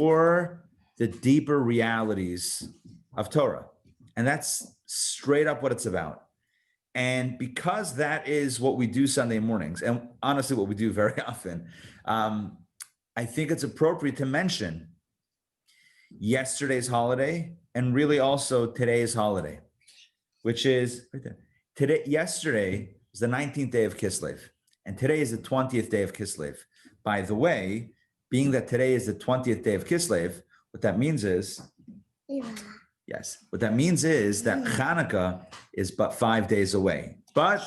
explore the deeper realities of Torah. And that's straight up what it's about. And because that is what we do Sunday mornings, and honestly, what we do very often, I think it's appropriate to mention yesterday's holiday and really also today's holiday, which is right there. Yesterday was the 19th day of Kislev, and today is the 20th day of Kislev. By the way, being that today is the 20th day of Kislev, what that means is, what that means is that Hanukkah is but 5 days away. But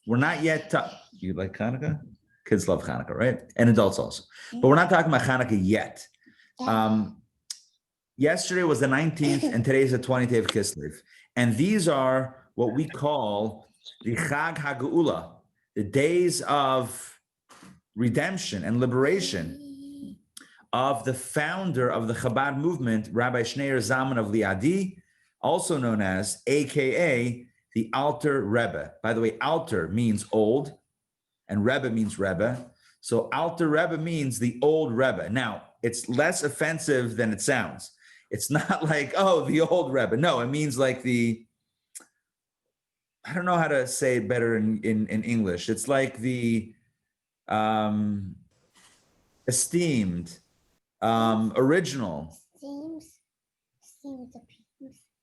we're not yet, you like Hanukkah? Kids love Hanukkah, right? And adults also. But we're not talking about Hanukkah yet. Yesterday was the 19th, and today is the 20th day of Kislev. And these are what we call the Chag HaGeula, the days of redemption and liberation of the founder of the Chabad movement, Rabbi Schneur Zalman of Liadi, also known as, AKA, the Alter Rebbe. By the way, Alter means old, and Rebbe means Rebbe. So Alter Rebbe means the old Rebbe. Now, it's less offensive than it sounds. It's not like, oh, the old Rebbe. No, it means like I don't know how to say it better in English. It's like the esteemed, original.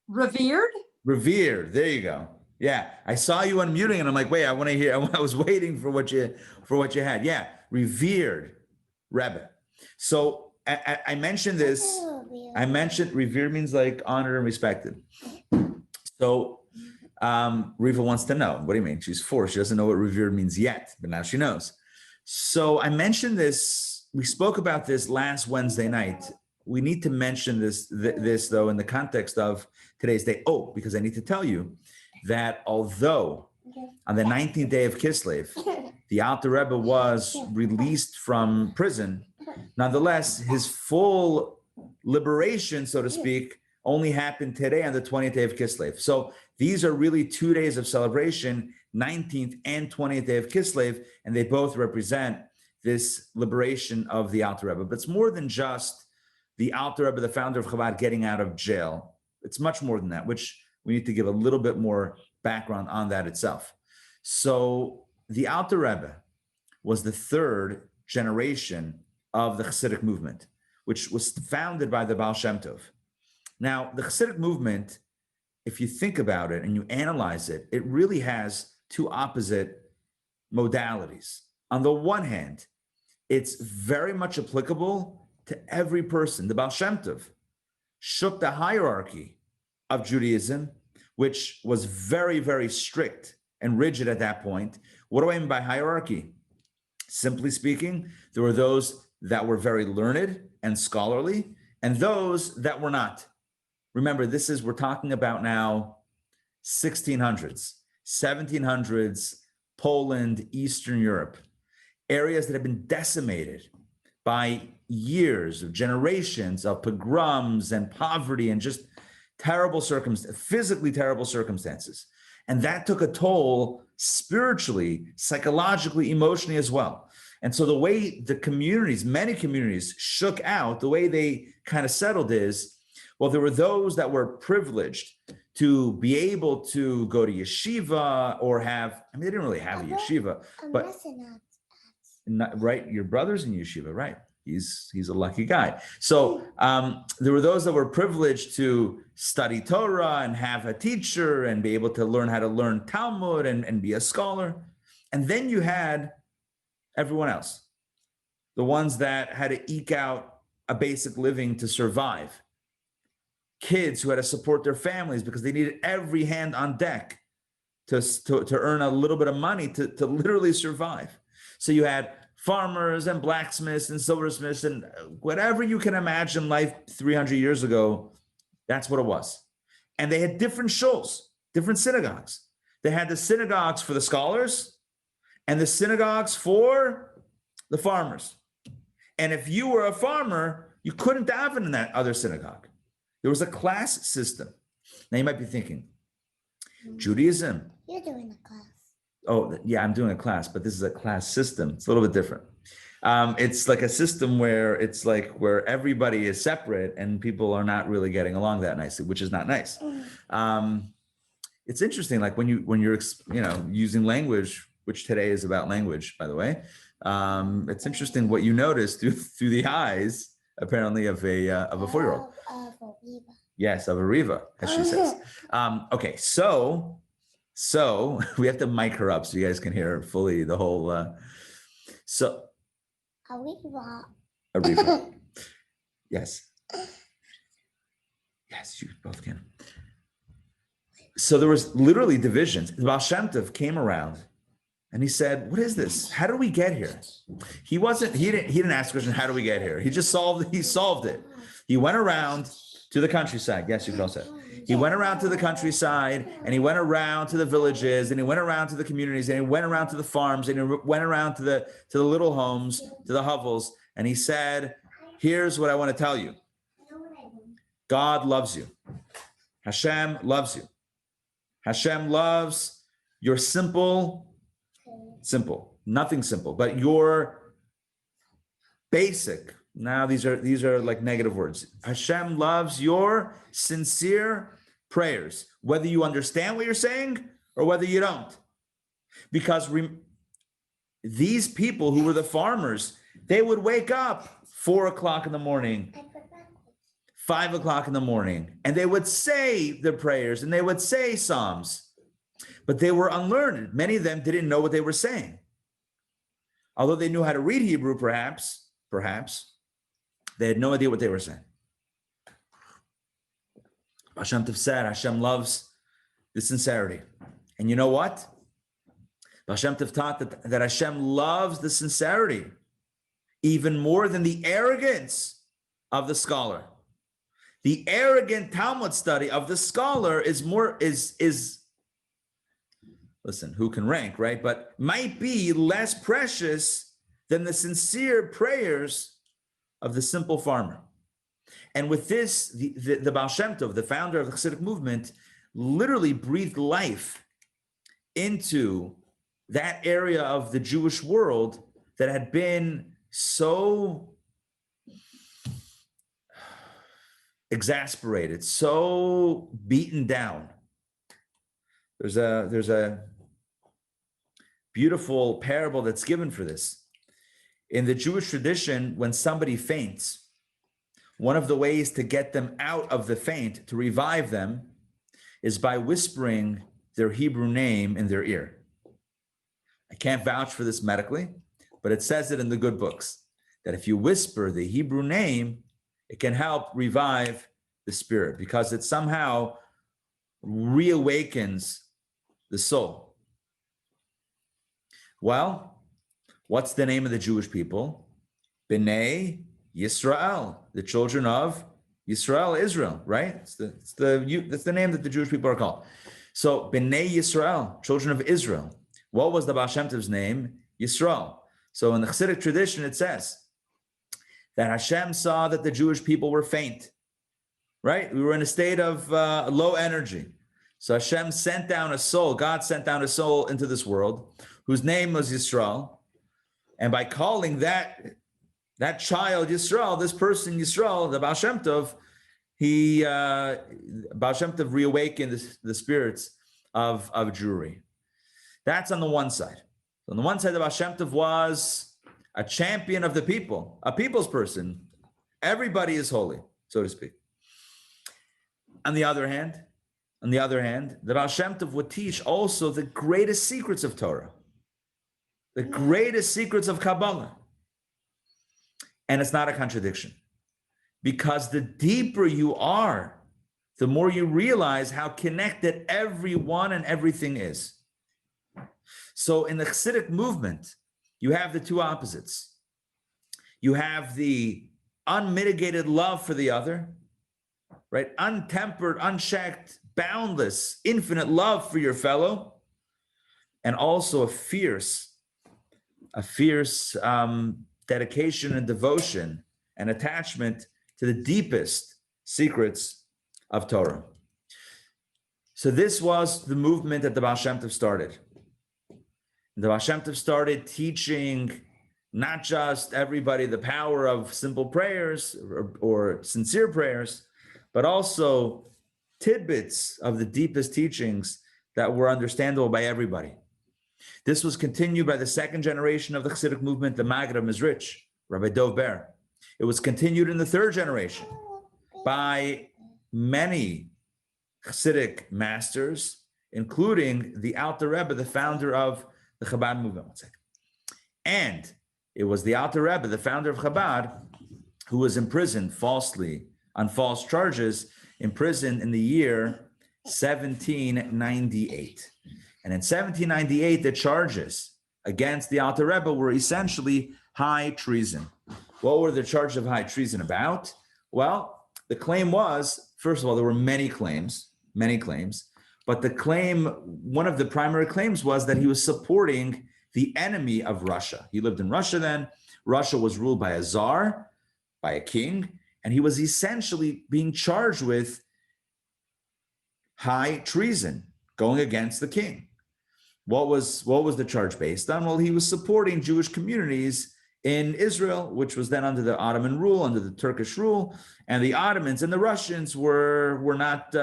Revered? Revered. There you go. Yeah, I saw you unmuting, and I'm like, wait, I want to hear. I was waiting for what you had. Yeah, revered Rebbe. So I mentioned this. I mentioned revered means like honored and respected. So Riva wants to know. What do you mean? She's 4. She doesn't know what revered means yet, but now she knows. So I mentioned this. We spoke about this last Wednesday night. We need to mention this though in the context of today's day. Oh, because I need to tell you that although on the 19th day of Kislev, the Alter Rebbe was released from prison, nonetheless, his full liberation, so to speak, only happened today on the 20th day of Kislev. So these are really 2 days of celebration, 19th and 20th day of Kislev, and they both represent this liberation of the Alter Rebbe. But it's more than just the Alter Rebbe, the founder of Chabad, getting out of jail. It's much more than that, which we need to give a little bit more background on that itself. So the Alter Rebbe was the 3rd generation of the Chassidic movement, which was founded by the Baal Shem Tov. Now, the Chassidic movement, if you think about it and you analyze it, it really has 2 opposite modalities. On the one hand, it's very much applicable to every person. The Baal Shem Tov shook the hierarchy of Judaism, which was very, very strict and rigid at that point. What do I mean by hierarchy? Simply speaking, there were those that were very learned and scholarly, and those that were not. Remember, we're talking about now 1600s, 1700s, Poland, Eastern Europe, areas that have been decimated by years of generations of pogroms and poverty and just terrible physically terrible circumstances. And that took a toll spiritually, psychologically, emotionally as well. And so the way the communities, many communities shook out, the way they kind of settled is, well, there were those that were privileged to be able to go to yeshiva or they didn't really have a yeshiva, but right, your brother's in yeshiva, right? He's a lucky guy. So there were those that were privileged to study Torah and have a teacher and be able to learn how to learn Talmud and be a scholar. And then you had everyone else, the ones that had to eke out a basic living to survive. Kids who had to support their families because they needed every hand on deck to earn a little bit of money to literally survive. So you had farmers and blacksmiths and silversmiths and whatever you can imagine life 300 years ago, that's what it was. And they had different shuls, different synagogues. They had the synagogues for the scholars and the synagogues for the farmers. And if you were a farmer, you couldn't daven in that other synagogue. There was a class system. Now you might be thinking, Judaism. You're doing a class. Oh, yeah, I'm doing a class, but this is a class system. It's a little bit different. It's like a system where it's like where everybody is separate and people are not really getting along that nicely, which is not nice. It's interesting, like when you're using language, which today is about language, by the way. It's interesting what you notice through the eyes, apparently, of a 4-year-old. Yes, of a Riva, as she says. Okay, so we have to mic her up so you guys can hear fully the whole. Ariva. Yes. Yes, you both can. So there was literally divisions. The Baal Shem Tov came around and he said, "What is this? How did we get here?" He didn't ask the question, "How do we get here?" He just solved it. He went around to the countryside. Yes, you can also say. He went around to the countryside and he went around to the villages and he went around to the communities and he went around to the farms and he went around to the little homes, to the hovels. And he said, "Here's what I want to tell you. God loves you. Hashem loves you. Hashem loves your simple, nothing simple, but your basic." Now these are like negative words. Hashem loves your sincere prayers, whether you understand what you're saying or whether you don't. Because these people who were the farmers, they would wake up 4 o'clock in the morning, 5 o'clock in the morning, and they would say their prayers and they would say psalms, but they were unlearned. Many of them didn't know what they were saying. Although they knew how to read Hebrew, perhaps, they had no idea what they were saying. Hashem Tov said, Hashem loves the sincerity. And you know what? Hashem Tov taught that Hashem loves the sincerity even more than the arrogance of the scholar. The arrogant Talmud study of the scholar is listen, who can rank, right? But might be less precious than the sincere prayers of the simple farmer. And with this, the Baal Shem Tov, the founder of the Hasidic movement, literally breathed life into that area of the Jewish world that had been so exasperated, so beaten down. There's a beautiful parable that's given for this. In the Jewish tradition, when somebody faints, one of the ways to get them out of the faint, to revive them, is by whispering their Hebrew name in their ear. I can't vouch for this medically, but it says it in the good books, that if you whisper the Hebrew name, it can help revive the spirit because it somehow reawakens the soul. Well, what's the name of the Jewish people? B'nai Yisrael, the children of Yisrael, Israel, right? That's the name that the Jewish people are called. So B'nai Yisrael, children of Israel. What was the Baal Shem Tov's name? Yisrael. So in the Hasidic tradition, it says that Hashem saw that the Jewish people were faint, right? We were in a state of low energy. So Hashem sent down a soul, God sent down a soul into this world whose name was Yisrael. And by calling that child Yisrael, this person Yisrael, the Baal Shem Tov, Baal Shem Tov reawakened the spirits of Jewry. That's on the one side. On the one side, the Baal Shem Tov was a champion of the people, a people's person. Everybody is holy, so to speak. On the other hand, the Baal Shem Tov would teach also the greatest secrets of Torah, the greatest secrets of Kabbalah. And it's not a contradiction, because the deeper you are, the more you realize how connected everyone and everything is. So in the Hasidic movement, you have the two opposites. You have the unmitigated love for the other, right? Untempered, unchecked, boundless, infinite love for your fellow, and also a fierce dedication and devotion and attachment to the deepest secrets of Torah. So this was the movement that the Baal Shem Tov started. The Baal Shem Tov started teaching not just everybody the power of simple prayers or sincere prayers, but also tidbits of the deepest teachings that were understandable by everybody. This was continued by the second generation of the Chassidic movement, the Maggid of Mezrich, Rabbi Dov Ber. It was continued in the third generation by many Chassidic masters, including the Alter Rebbe, the founder of the Chabad movement. One second. And it was the Alter Rebbe, the founder of Chabad, who was imprisoned falsely on false charges, imprisoned in the year 1798. And in 1798, the charges against the Alter Rebbe were essentially high treason. What were the charges of high treason about? Well, the claim was, first of all, there were many claims, but the claim, one of the primary claims was that he was supporting the enemy of Russia. He lived in Russia then. Russia was ruled by a czar, by a king, and he was essentially being charged with high treason, going against the king. What was the charge based on? Well, he was supporting Jewish communities in Israel, which was then under the Ottoman rule, under the Turkish rule, and the Ottomans and the Russians were not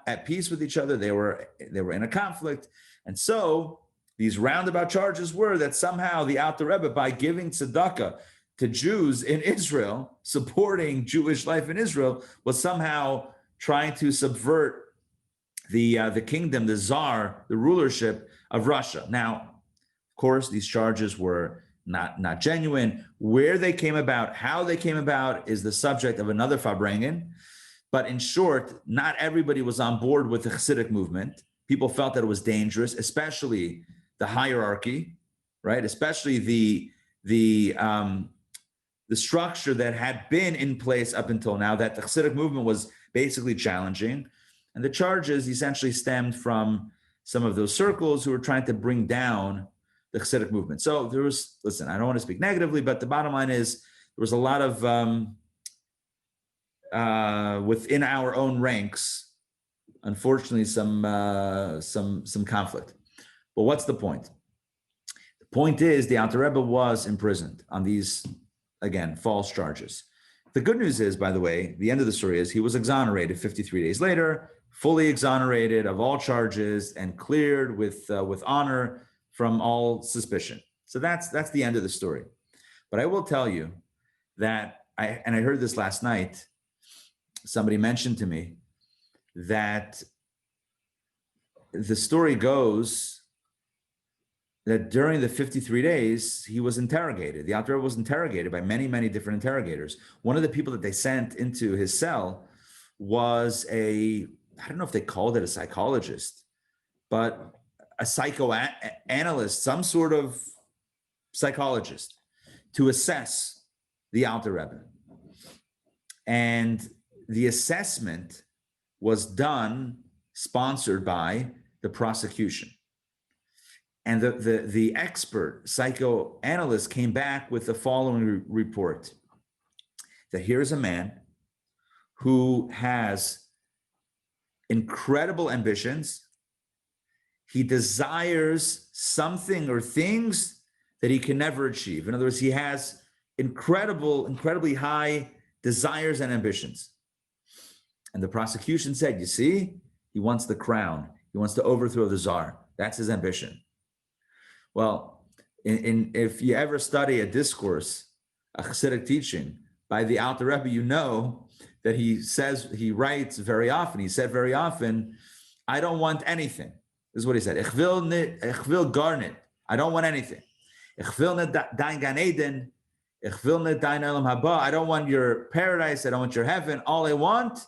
at peace with each other. They were in a conflict, and so these roundabout charges were that somehow the Alter Rebbe, by giving tzedakah to Jews in Israel, supporting Jewish life in Israel, was somehow trying to subvert the kingdom, the czar, the rulership of Russia. Now, of course, these charges were not genuine. Where they came about, how they came about, is the subject of another Farbrengen. But in short, not everybody was on board with the Chassidic movement. People felt that it was dangerous, especially the hierarchy, right? Especially the structure that had been in place up until now, that the Chassidic movement was basically challenging. And the charges essentially stemmed from some of those circles who were trying to bring down the Chassidic movement. So there was, listen, I don't want to speak negatively, but the bottom line is there was a lot of, within our own ranks, unfortunately, some conflict. But what's the point? The point is the Alter Rebbe was imprisoned on these, again, false charges. The good news is, by the way, the end of the story is he was exonerated 53 days later, fully exonerated of all charges and cleared with honor from all suspicion. So that's the end of the story. But I will tell you that I heard this last night. Somebody mentioned to me that the story goes that during the 53 days, he was interrogated. The Alter Rebbe was interrogated by many, many different interrogators. One of the people that they sent into his cell was I don't know if they called it a psychologist, but a psychoanalyst, some sort of psychologist, to assess the Alter Rebbe. And the assessment was done, sponsored by the prosecution. And the expert psychoanalyst came back with the following report, that here's a man who has incredible ambitions. He desires something or things that he can never achieve. In other words, he has incredibly high desires and ambitions. And the prosecution said, you see, he wants the crown. He wants to overthrow the czar. That's his ambition. Well, if you ever study a discourse, a Chassidic teaching by the Alter Rebbe, you know that he said very often, I don't want anything. This is what he said. Ich will gar nicht. I don't want anything. Ich will nicht dein Gan Eden. Ich will nicht dein Olam haba. I don't want your paradise. I don't want your heaven. All I want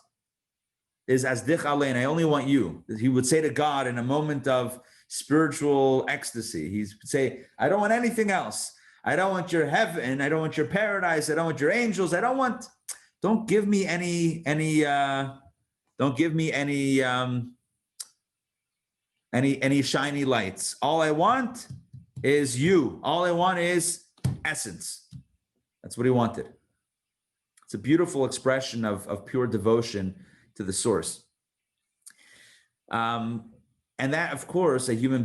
is as dich allein. I only want you. He would say to God in a moment of spiritual ecstasy. He'd say, I don't want anything else. I don't want your heaven. I don't want your paradise. I don't want your angels. Don't give me any shiny lights. All I want is you. All I want is essence. That's what he wanted. It's a beautiful expression of pure devotion to the source. And that, of course, can a human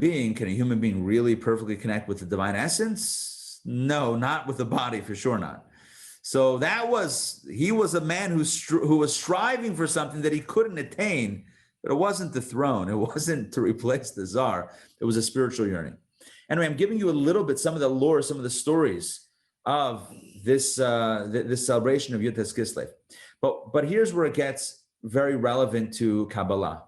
being really perfectly connect with the divine essence? No, not with the body, for sure not. So he was a man who was striving for something that he couldn't attain, but it wasn't the throne. It wasn't to replace the czar. It was a spiritual yearning. Anyway, I'm giving you a little bit, some of the lore, some of the stories of this this celebration of Yud Tes Kislev. But here's where it gets very relevant to Kabbalah.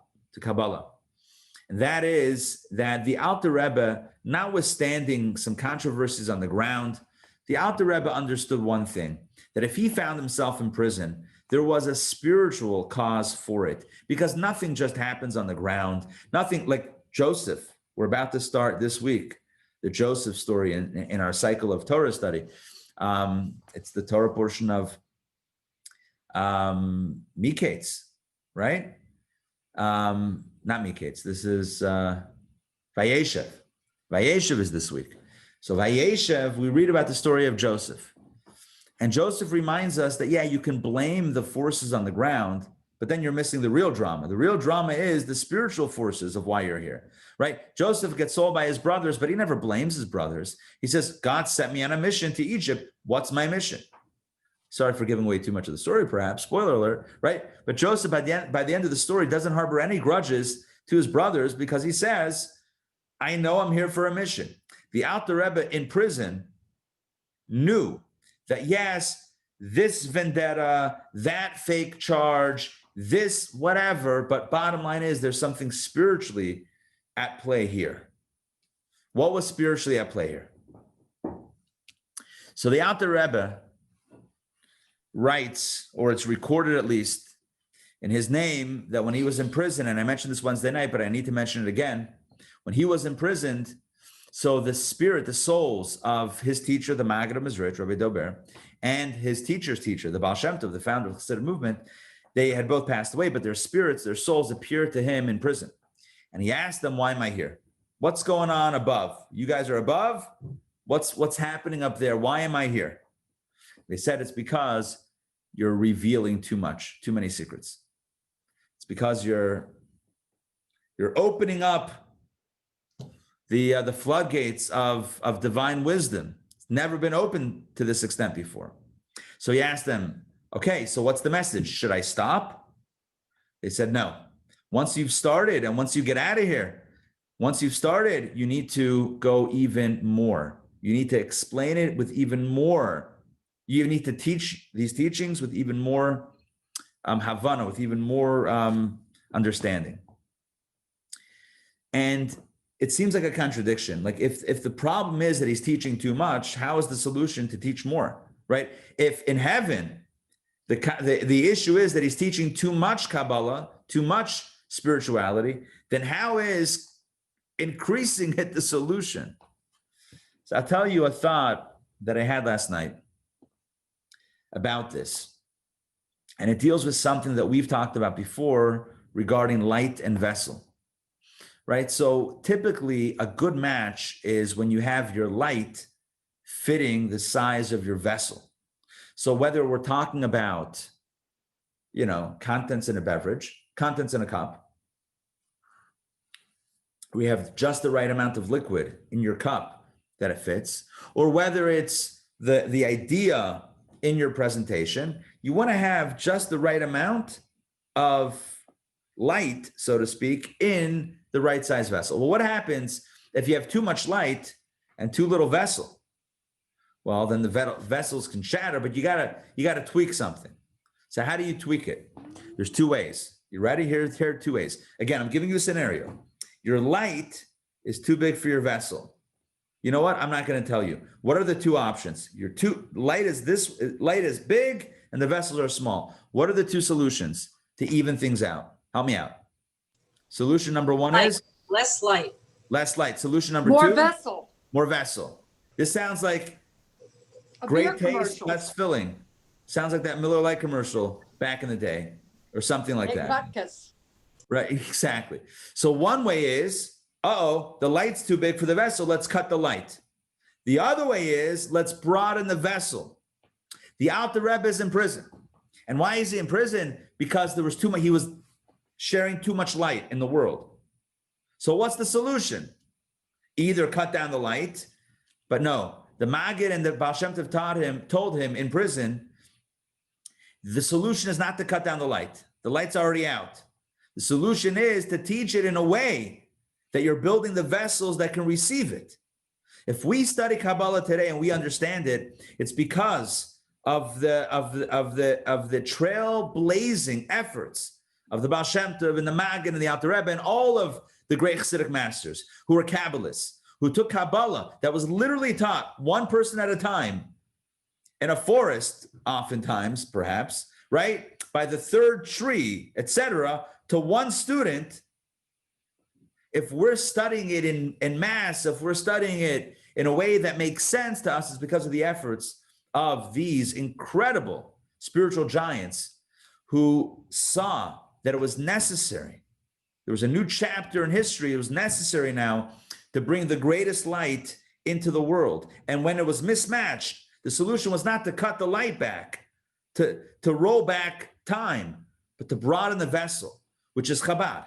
And that is that the Alter Rebbe, notwithstanding some controversies on the ground, the Alter Rebbe understood one thing, that if he found himself in prison, there was a spiritual cause for it, because nothing just happens on the ground. Nothing like Joseph. We're about to start this week, the Joseph story in our cycle of Torah study. It's the Torah portion of Miketz, right? Not Miketz. This is Vayeshev. Vayeshev is this week. So Vayeshev, we read about the story of Joseph. And Joseph reminds us that, yeah, you can blame the forces on the ground, but then you're missing the real drama. The real drama is the spiritual forces of why you're here, right? Joseph gets sold by his brothers, but he never blames his brothers. He says, God sent me on a mission to Egypt. What's my mission? Sorry for giving away too much of the story, perhaps. Spoiler alert, right? But Joseph, by the end of the story, doesn't harbor any grudges to his brothers, because he says, I know I'm here for a mission. The Alter Rebbe in prison knew that, yes, this vendetta, that fake charge, this whatever, but bottom line is there's something spiritually at play here. What was spiritually at play here? So the Alter Rebbe writes, or it's recorded at least in his name, that when he was in prison, and I mentioned this Wednesday night, but I need to mention it again, when he was imprisoned, so the spirit, the souls of his teacher, the Maggid of Mizrach, Rabbi Dober, and his teacher's teacher, the Baal Shem Tov, the founder of the Chassidic movement, they had both passed away, but their spirits, their souls appeared to him in prison. And he asked them, why am I here? What's going on above? You guys are above? What's happening up there? Why am I here? They said, it's because you're revealing too much, too many secrets. It's because you're opening up the floodgates of divine wisdom. It's never been open to this extent before. So he asked them, okay, so what's the message? Should I stop? They said, no. Once you've started and once you get out of here, once you've started, you need to go even more. You need to explain it with even more. You need to teach these teachings with even more Havana, with even more understanding. And it seems like a contradiction. Like if the problem is that he's teaching too much, how is the solution to teach more, right? If in heaven, the issue is that he's teaching too much Kabbalah, too much spirituality, then how is increasing it the solution? So I'll tell you a thought that I had last night about this. And it deals with something that we've talked about before regarding light and vessel. Right? So typically a good match is when you have your light fitting the size of your vessel. So whether we're talking about, contents in a beverage, contents in a cup, we have just the right amount of liquid in your cup that it fits, or whether it's the idea in your presentation, you want to have just the right amount of light, so to speak, in the right size vessel. Well, what happens if you have too much light and too little vessel? Well, then the vessels can shatter, but you gotta tweak something. So how do you tweak it? There's two ways. You ready? Here are two ways. Again, I'm giving you a scenario. Your light is too big for your vessel. You know what? I'm not going to tell you. What are the two options? Your light is big and the vessels are small. What are the two solutions to even things out? Help me out. Solution number one is less light. Less light. Solution number More two, vessel. more vessel. This sounds like A great beer taste, commercial. less filling. Sounds like that Miller Lite commercial back in the day or something like Eight that. latkes. Right, exactly. So one way is, the light's too big for the vessel. Let's cut the light. The other way is, let's broaden the vessel. The Alter Rebbe is in prison. And why is he in prison? Because there was too much, he was sharing too much light in the world. So what's the solution? Either cut down the light, but no, the Maggid and the Baal Shem Tov told him in prison, the solution is not to cut down the light. The light's already out. The solution is to teach it in a way that you're building the vessels that can receive it. If we study Kabbalah today and we understand it, it's because of the trailblazing efforts of the Baal Shem Tov and the Maggid and the Alter Rebbe and all of the great Hasidic masters who were Kabbalists, who took Kabbalah that was literally taught one person at a time in a forest, oftentimes, perhaps, right? By the third tree, etc., to one student. If we're studying it in mass, if we're studying it in a way that makes sense to us, it's because of the efforts of these incredible spiritual giants who saw that it was necessary. There was a new chapter in history. It was necessary now to bring the greatest light into the world. And when it was mismatched, the solution was not to cut the light back, to roll back time, but to broaden the vessel, which is Chabad.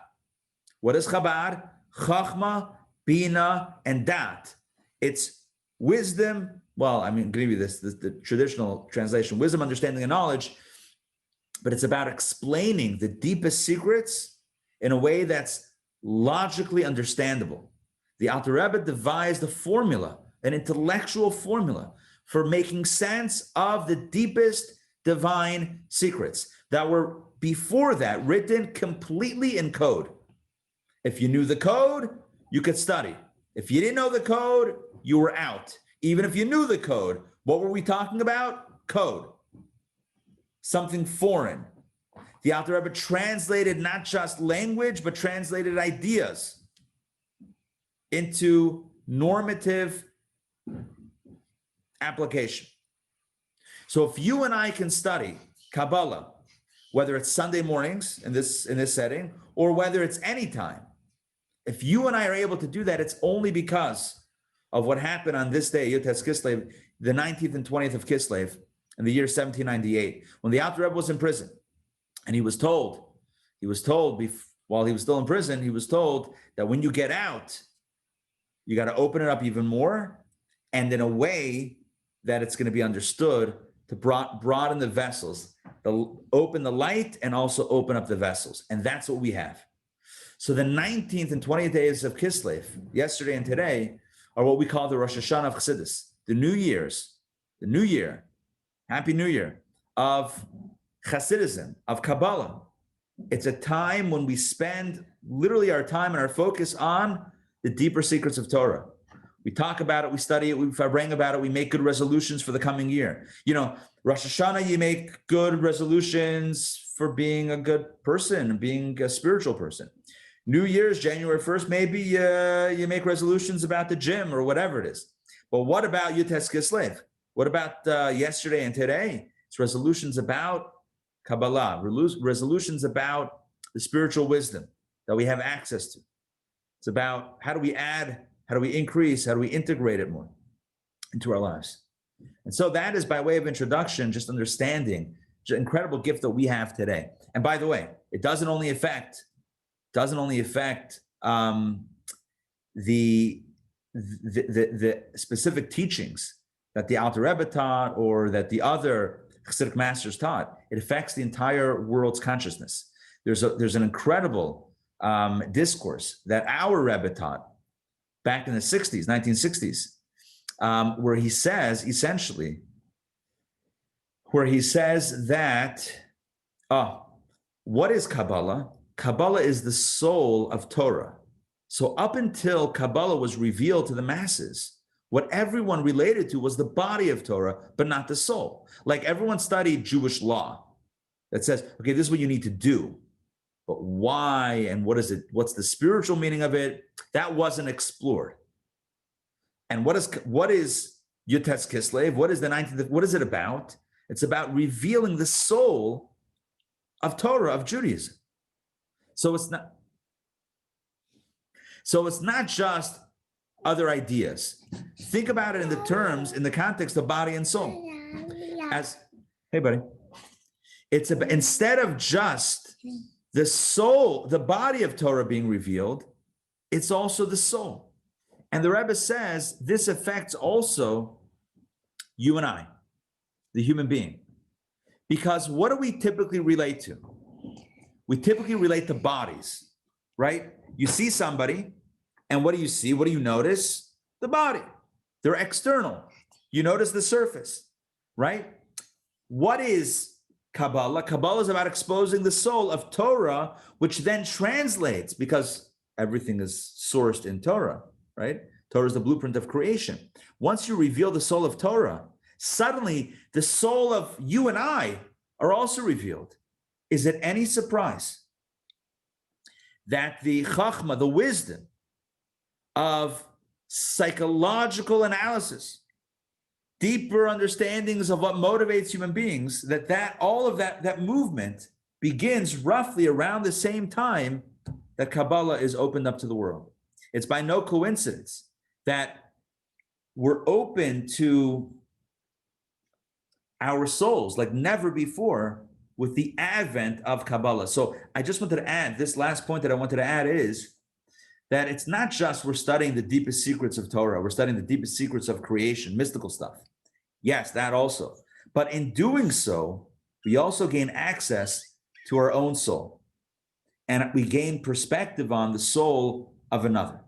What is Chabad? Chachma, Bina, and Dat. It's wisdom. Well, I'm going to give you this the traditional translation, wisdom, understanding, and knowledge, but it's about explaining the deepest secrets in a way that's logically understandable. The Alter Rebbe devised a formula, an intellectual formula for making sense of the deepest divine secrets that were before that written completely in code. If you knew the code, you could study. If you didn't know the code, you were out. Even if you knew the code, what were we talking about? Code. Something foreign. The Alter Rebbe translated not just language, but translated ideas into normative application. So if you and I can study Kabbalah, whether it's Sunday mornings in this setting, or whether it's any time, if you and I are able to do that, it's only because of what happened on this day, Yud Tes Kislev, the 19th and 20th of Kislev, in the year 1798, when the Alter Rebbe was in prison, and he was told while he was still in prison, he was told that when you get out, you got to open it up even more, and in a way that it's going to be understood to broaden the vessels, open the light, and also open up the vessels. And that's what we have. So the 19th and 20th days of Kislev, yesterday and today, are what we call the Rosh Hashanah of Chassidus, the New Year, Happy New Year of Chassidism, of Kabbalah. It's a time when we spend literally our time and our focus on the deeper secrets of Torah. We talk about it, we study it, we bring about it, we make good resolutions for the coming year. You know, Rosh Hashanah, you make good resolutions for being a good person, being a spiritual person. New Year's, January 1st, maybe you make resolutions about the gym or whatever it is. But what about Yud Tes Kislev? What about yesterday and today? It's resolutions about Kabbalah, resolutions about the spiritual wisdom that we have access to. It's about how do we add, how do we increase, how do we integrate it more into our lives. And so that is by way of introduction, just understanding the incredible gift that we have today. And by the way, it doesn't only affect the specific teachings that the Alter Rebbe taught or that the other Hasidic masters taught. It affects the entire world's consciousness. There's an incredible discourse that our Rebbe taught back in the 60s, 1960s, where he says essentially, that, what is Kabbalah? Kabbalah is the soul of Torah. So up until Kabbalah was revealed to the masses, what everyone related to was the body of Torah, but not the soul. Like everyone studied Jewish law that says, okay, this is what you need to do, but why and what is it? What's the spiritual meaning of it? That wasn't explored. And what is Yud Tes Kislev? What is the 19th? What is it about? It's about revealing the soul of Torah, of Judaism. So it's not just other ideas. Think about it in the context of body and soul. Hey buddy. It's instead of just the soul, the body of Torah being revealed, it's also the soul. And the Rebbe says this affects also you and I, the human being. Because what do we typically relate to? We typically relate to bodies, right? You see somebody, and what do you see? What do you notice? The body. They're external. You notice the surface, right? What is Kabbalah? Kabbalah is about exposing the soul of Torah, which then translates, because everything is sourced in Torah, right? Torah is the blueprint of creation. Once you reveal the soul of Torah, suddenly the soul of you and I are also revealed. Is it any surprise that the chachma, the wisdom of psychological analysis, deeper understandings of what motivates human beings, that all of that movement begins roughly around the same time that Kabbalah is opened up to the world? It's by no coincidence that we're open to our souls like never before with the advent of Kabbalah. So I just wanted to add, this last point that I wanted to add is that it's not just we're studying the deepest secrets of Torah, we're studying the deepest secrets of creation, mystical stuff. Yes, that also. But in doing so, we also gain access to our own soul. And we gain perspective on the soul of another,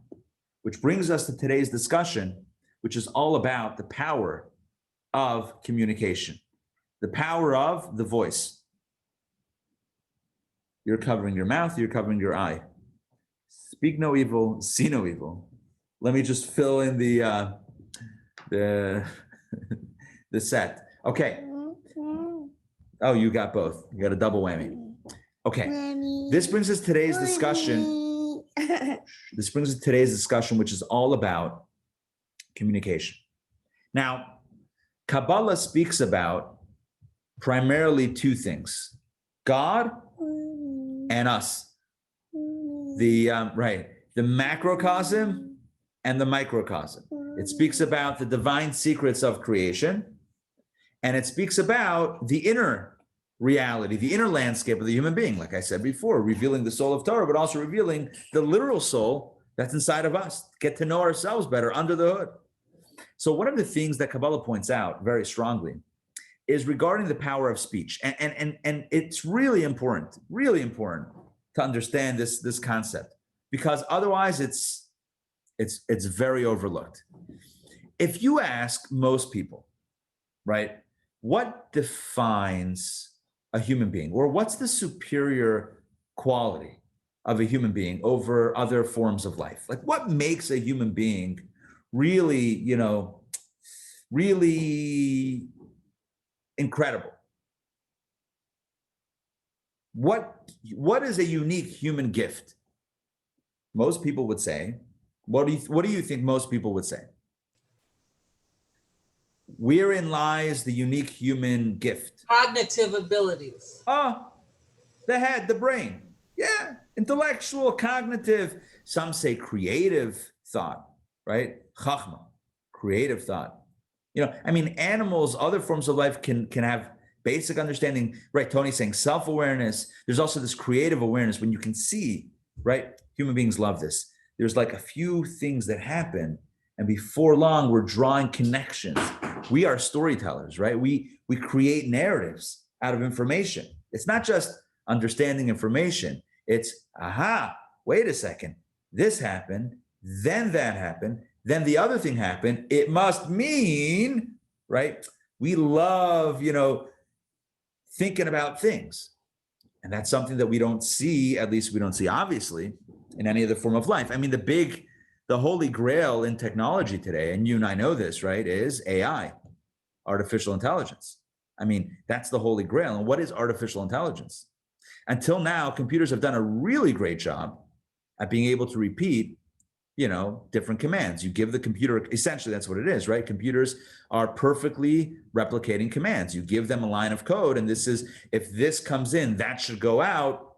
which brings us to today's discussion, which is all about the power of communication, the power of the voice. You're covering your mouth, you're covering your eye. Speak no evil, see no evil. Let me just fill in the the set. Okay. Oh, you got both. You got a double whammy. Okay. This brings us today's discussion. This brings us today's discussion, which is all about communication. Now, Kabbalah speaks about primarily two things: God and us. The macrocosm and the microcosm. It speaks about the divine secrets of creation, and it speaks about the inner reality, the inner landscape of the human being, like I said before, revealing the soul of Torah, but also revealing the literal soul that's inside of us, get to know ourselves better under the hood. So one of the things that Kabbalah points out very strongly is regarding the power of speech. And it's really important to understand this concept, because otherwise it's very overlooked. If you ask most people, right, what defines a human being, or what's the superior quality of a human being over other forms of life? Like, what makes a human being really, really incredible? What is a unique human gift? Most people would say, what do you think most people would say? Wherein lies the unique human gift? Cognitive abilities. Oh, the head, the brain. Yeah, intellectual, cognitive. Some say creative thought, right? Chachma, creative thought. Animals, other forms of life can have basic understanding, right? Tony's saying self-awareness. There's also this creative awareness when you can see, right? Human beings love this. There's like a few things that happen, and before long, we're drawing connections. We are storytellers, right? We create narratives out of information. It's not just understanding information. It's, wait a second. This happened, then that happened, then the other thing happened. It must mean, right? We love, thinking about things. And that's something that we don't see, at least we don't see obviously, in any other form of life. The holy grail in technology today, and you and I know this, right, is AI, artificial intelligence. That's the holy grail. And what is artificial intelligence? Until now, computers have done a really great job at being able to repeat, different commands. You give the computer, essentially that's what it is, right? Computers are perfectly replicating commands. You give them a line of code, and this is, if this comes in, that should go out.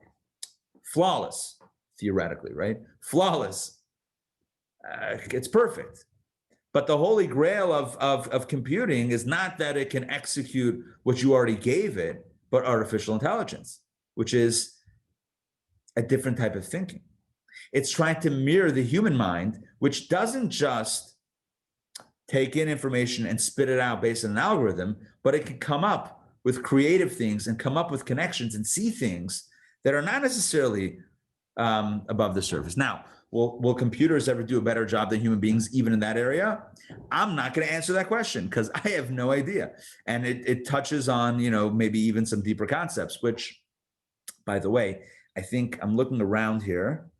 Flawless, theoretically, right? Flawless. It's perfect. But the holy grail of computing is not that it can execute what you already gave it, but artificial intelligence, which is a different type of thinking. It's trying to mirror the human mind, which doesn't just take in information and spit it out based on an algorithm, but it can come up with creative things and come up with connections and see things that are not necessarily above the surface. Now, will computers ever do a better job than human beings, even in that area? I'm not going to answer that question because I have no idea. And it touches on, maybe even some deeper concepts, which, by the way, I think I'm looking around here.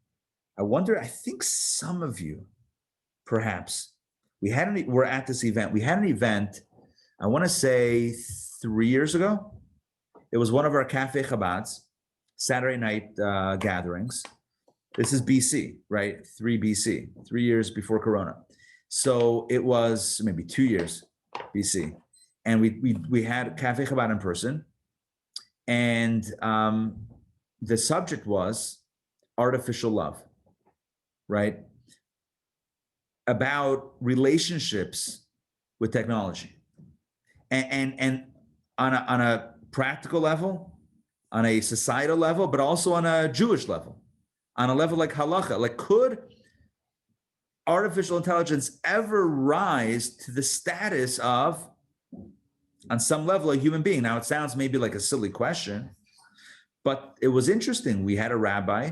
I think some of you, perhaps, we're at this event. We had an event, I want to say 3 years ago. It was one of our Cafe Chabad's Saturday night gatherings. This is BC, right? 3 years before Corona. So it was maybe 2 years BC. And we had Cafe Chabad in person. And the subject was artificial love, right? About relationships with technology. And on a practical level, on a societal level, but also on a Jewish level, on a level like halacha. Like, could artificial intelligence ever rise to the status of, on some level, a human being? Now, it sounds maybe like a silly question, but it was interesting. We had a rabbi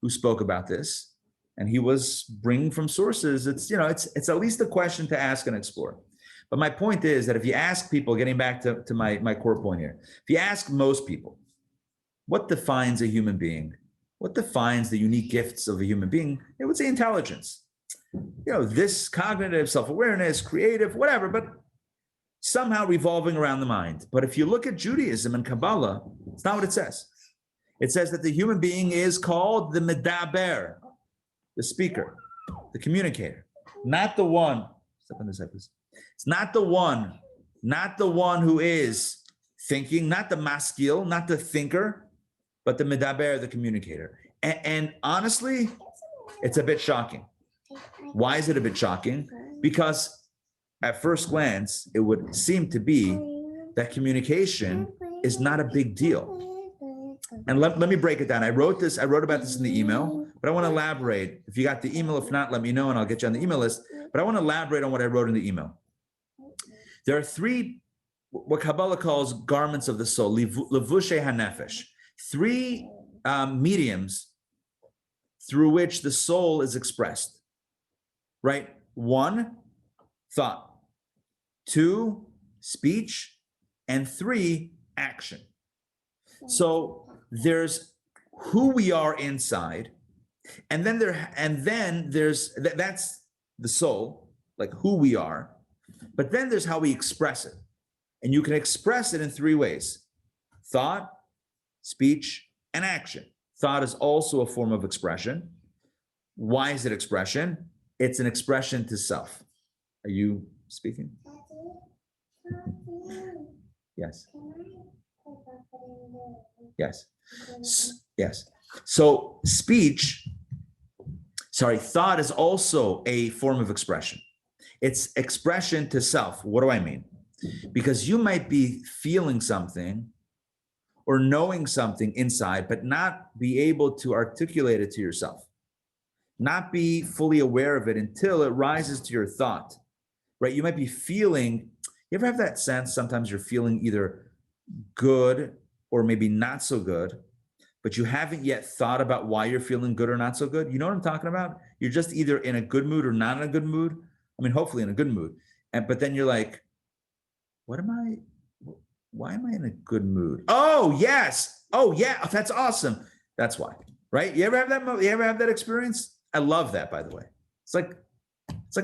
who spoke about this, and he was bringing from sources. It's at least a question to ask and explore. But my point is that if you ask people, getting back to my core point here, if you ask most people, what defines a human being? What defines the unique gifts of a human being? They would say intelligence. This cognitive, self-awareness, creative, whatever, but somehow revolving around the mind. But if you look at Judaism and Kabbalah, it's not what it says. It says that the human being is called the medaber, the speaker, the communicator, not the one. Step on this side, please. It's not the one who is thinking, not the maskil, not the thinker, but the medaber, the communicator. And honestly, it's a bit shocking. Why is it a bit shocking? Because at first glance, it would seem to be that communication is not a big deal. And let me break it down. I wrote about this in the email, but I want to elaborate. If you got the email, if not, let me know and I'll get you on the email list. But I want to elaborate on what I wrote in the email. There are 3, what Kabbalah calls garments of the soul, levushe hanefesh, 3 mediums through which the soul is expressed, right? 1, thought, 2, speech, and 3, action. So there's who we are inside, and then there's that's the soul, like who we are, but then there's how we express it. And you can express it in 3 ways: thought, speech, and action. Thought is also a form of expression. Why is it expression? It's an expression to self. Are you speaking? Yes. Yes. Yes. So thought is also a form of expression. It's expression to self. What do I mean? Because you might be feeling something or knowing something inside, but not be able to articulate it to yourself, not be fully aware of it until it rises to your thought, right? You might be feeling, you ever have that sense sometimes you're feeling either good or maybe not so good, but you haven't yet thought about why you're feeling good or not so good? You know what I'm talking about? You're just either in a good mood or not in a good mood. I mean, hopefully in a good mood. But then you're like, why am I in a good mood? Oh, yes. Oh, yeah. That's awesome. That's why, right? You ever have that experience? I love that, by the way. It's like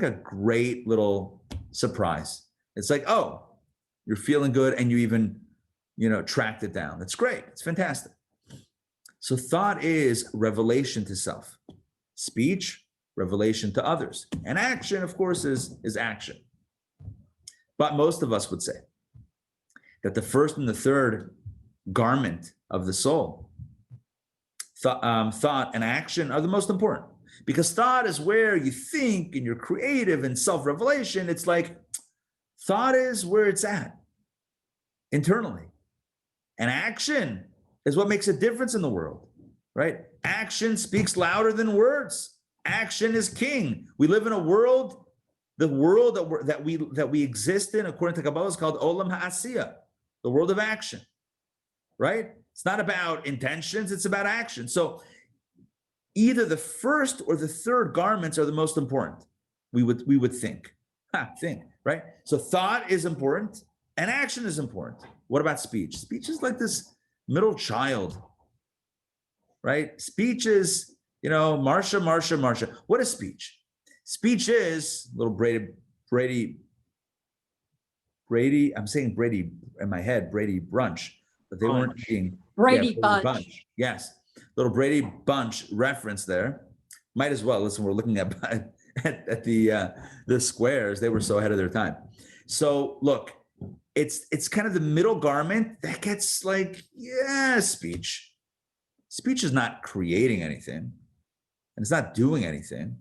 a great little surprise. It's like, oh, you're feeling good and you even, tracked it down. That's great. It's fantastic. So thought is revelation to self. Speech, revelation to others. And action, of course, is action. But most of us would say that the first and the third garment of the soul, thought and action, are the most important. Because thought is where you think and you're creative and self-revelation. It's like thought is where it's at internally. And action is what makes a difference in the world, right? Action speaks louder than words. Action is king. We live in a world, The world that we exist in, according to Kabbalah, is called Olam Ha'asiyah, the world of action, right? It's not about intentions, it's about action. So either the first or the third garments are the most important, we would think. Right? So thought is important and action is important. What about speech? Speech is like this middle child, right? Speech is, Marsha, Marsha, Marsha. What is speech? Speech is little Brady, I'm saying Brady in my head, Brady Brunch, but they weren't eating. Brady Bunch. Yes, little Brady Bunch reference there. Might as well, listen, we're looking at the squares. They were so ahead of their time. So look, it's kind of the middle garment that gets like, speech. Speech is not creating anything, and it's not doing anything.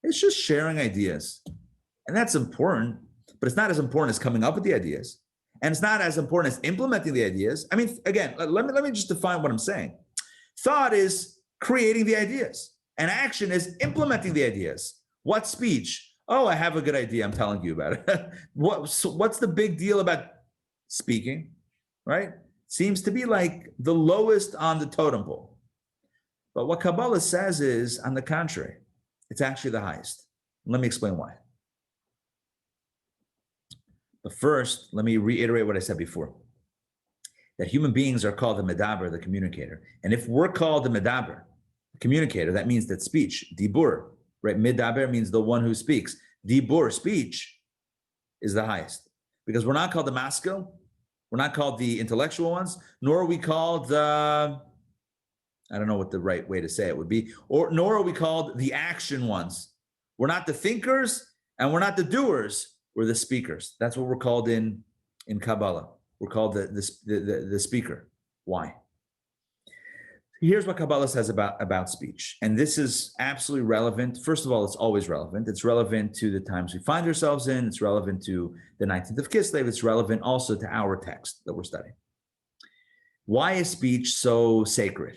It's just sharing ideas. And that's important, but it's not as important as coming up with the ideas. And it's not as important as implementing the ideas. I mean, again, let me just define what I'm saying. Thought is creating the ideas, and action is implementing the ideas. What speech? Oh, I have a good idea. I'm telling you about it. What's the big deal about speaking, right? Seems to be like the lowest on the totem pole. But what Kabbalah says is, on the contrary, it's actually the highest. Let me explain why. But first, let me reiterate what I said before, that human beings are called the medaber, the communicator. And if we're called the medaber, the communicator, that means that speech, dibur, right? Medaber means the one who speaks. Dibur, speech, is the highest. Because we're not called the maskil, we're not called the intellectual ones, nor are we called the, I don't know what the right way to say it would be, nor are we called the action ones. We're not the thinkers and we're not the doers, we're the speakers. That's what we're called in Kabbalah. We're called the speaker. Why? Here's what Kabbalah says about speech. And this is absolutely relevant. First of all, it's always relevant. It's relevant to the times we find ourselves in. It's relevant to the 19th of Kislev. It's relevant also to our text that we're studying. Why is speech so sacred?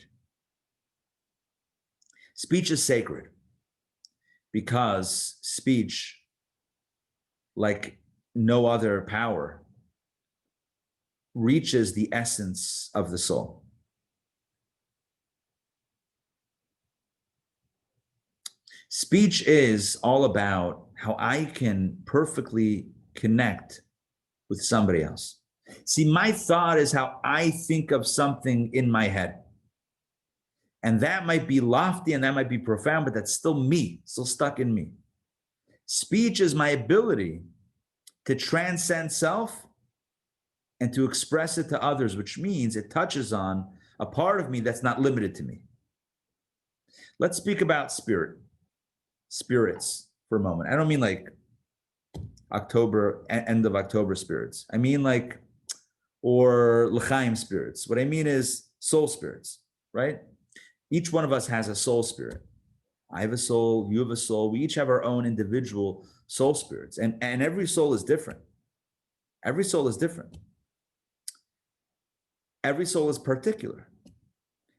Speech is sacred because speech, like no other power, reaches the essence of the soul. Speech is all about how I can perfectly connect with somebody else. See, my thought is how I think of something in my head. And that might be lofty and that might be profound, but that's still me, still stuck in me. Speech is my ability to transcend self and to express it to others, which means it touches on a part of me that's not limited to me. Let's speak about spirits for a moment. I don't mean like October, end of October spirits. I mean like, or l'chaim spirits. What I mean is soul spirits, right? Each one of us has a soul spirit. I have a soul, you have a soul. We each have our own individual soul spirits. And every soul is different. Every soul is different. Every soul is particular.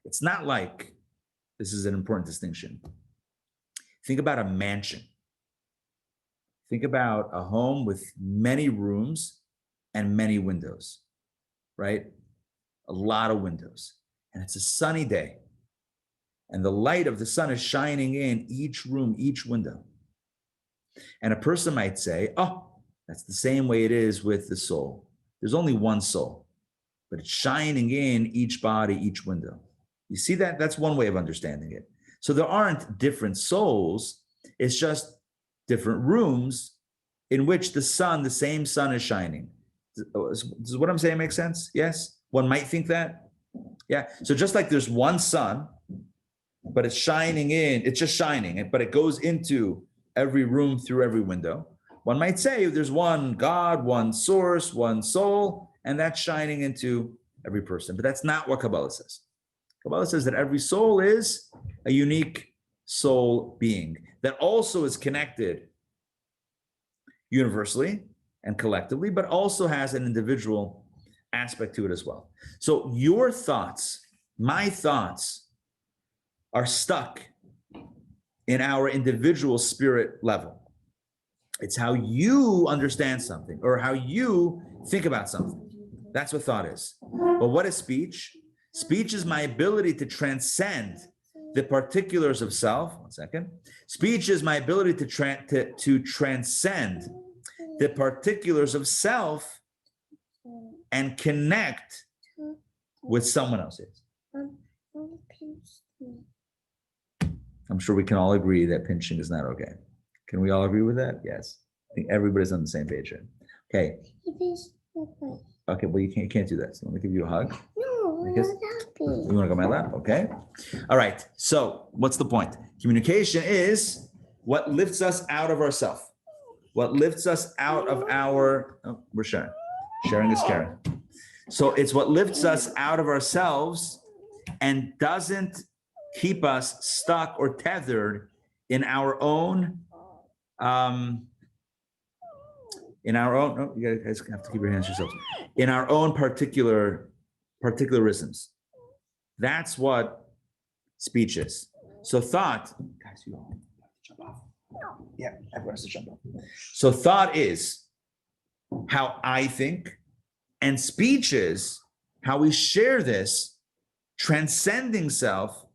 It's not like, this is an important distinction. Think about a mansion. Think about a home with many rooms and many windows, right? A lot of windows. And it's a sunny day. And the light of the sun is shining in each room, each window. And a person might say, oh, that's the same way it is with the soul. There's only one soul, but it's shining in each body, each window. You see that? That's one way of understanding it. So there aren't different souls. It's just different rooms in which the same sun is shining. Does what I'm saying make sense? Yes? One might think that. Yeah. So just like there's one sun, but it's shining in, it's just shining, but it goes into every room through every window. One might say there's one God, one source, one soul, and that's shining into every person. But that's not what Kabbalah says. Kabbalah says that every soul is a unique soul being that also is connected universally and collectively, but also has an individual aspect to it as well. So your thoughts, my thoughts, are stuck in our individual spirit level. It's how you understand something or how you think about something. That's what thought is. But what is speech? Speech is my ability to transcend the particulars of self. One second. Speech is my ability to transcend the particulars of self and connect with someone else. I'm sure we can all agree that pinching is not okay. Can we all agree with that? Yes. I think everybody's on the same page here. Okay. Okay, well, you can't do that. So let me give you a hug. No, You want to go on my lap? Okay. All right. So what's the point? Communication is what lifts us out of ourself. What lifts us out of our, we're sharing. Sharing is caring. So it's what lifts us out of ourselves and doesn't keep us stuck or tethered in our own, oh, you guys have to keep your hands to yourselves, in our own particularisms. That's what speech is. So thought, guys, you all have to jump off. Yeah, everyone has to jump off. So thought is how I think, and speech is how we share this, transcending self,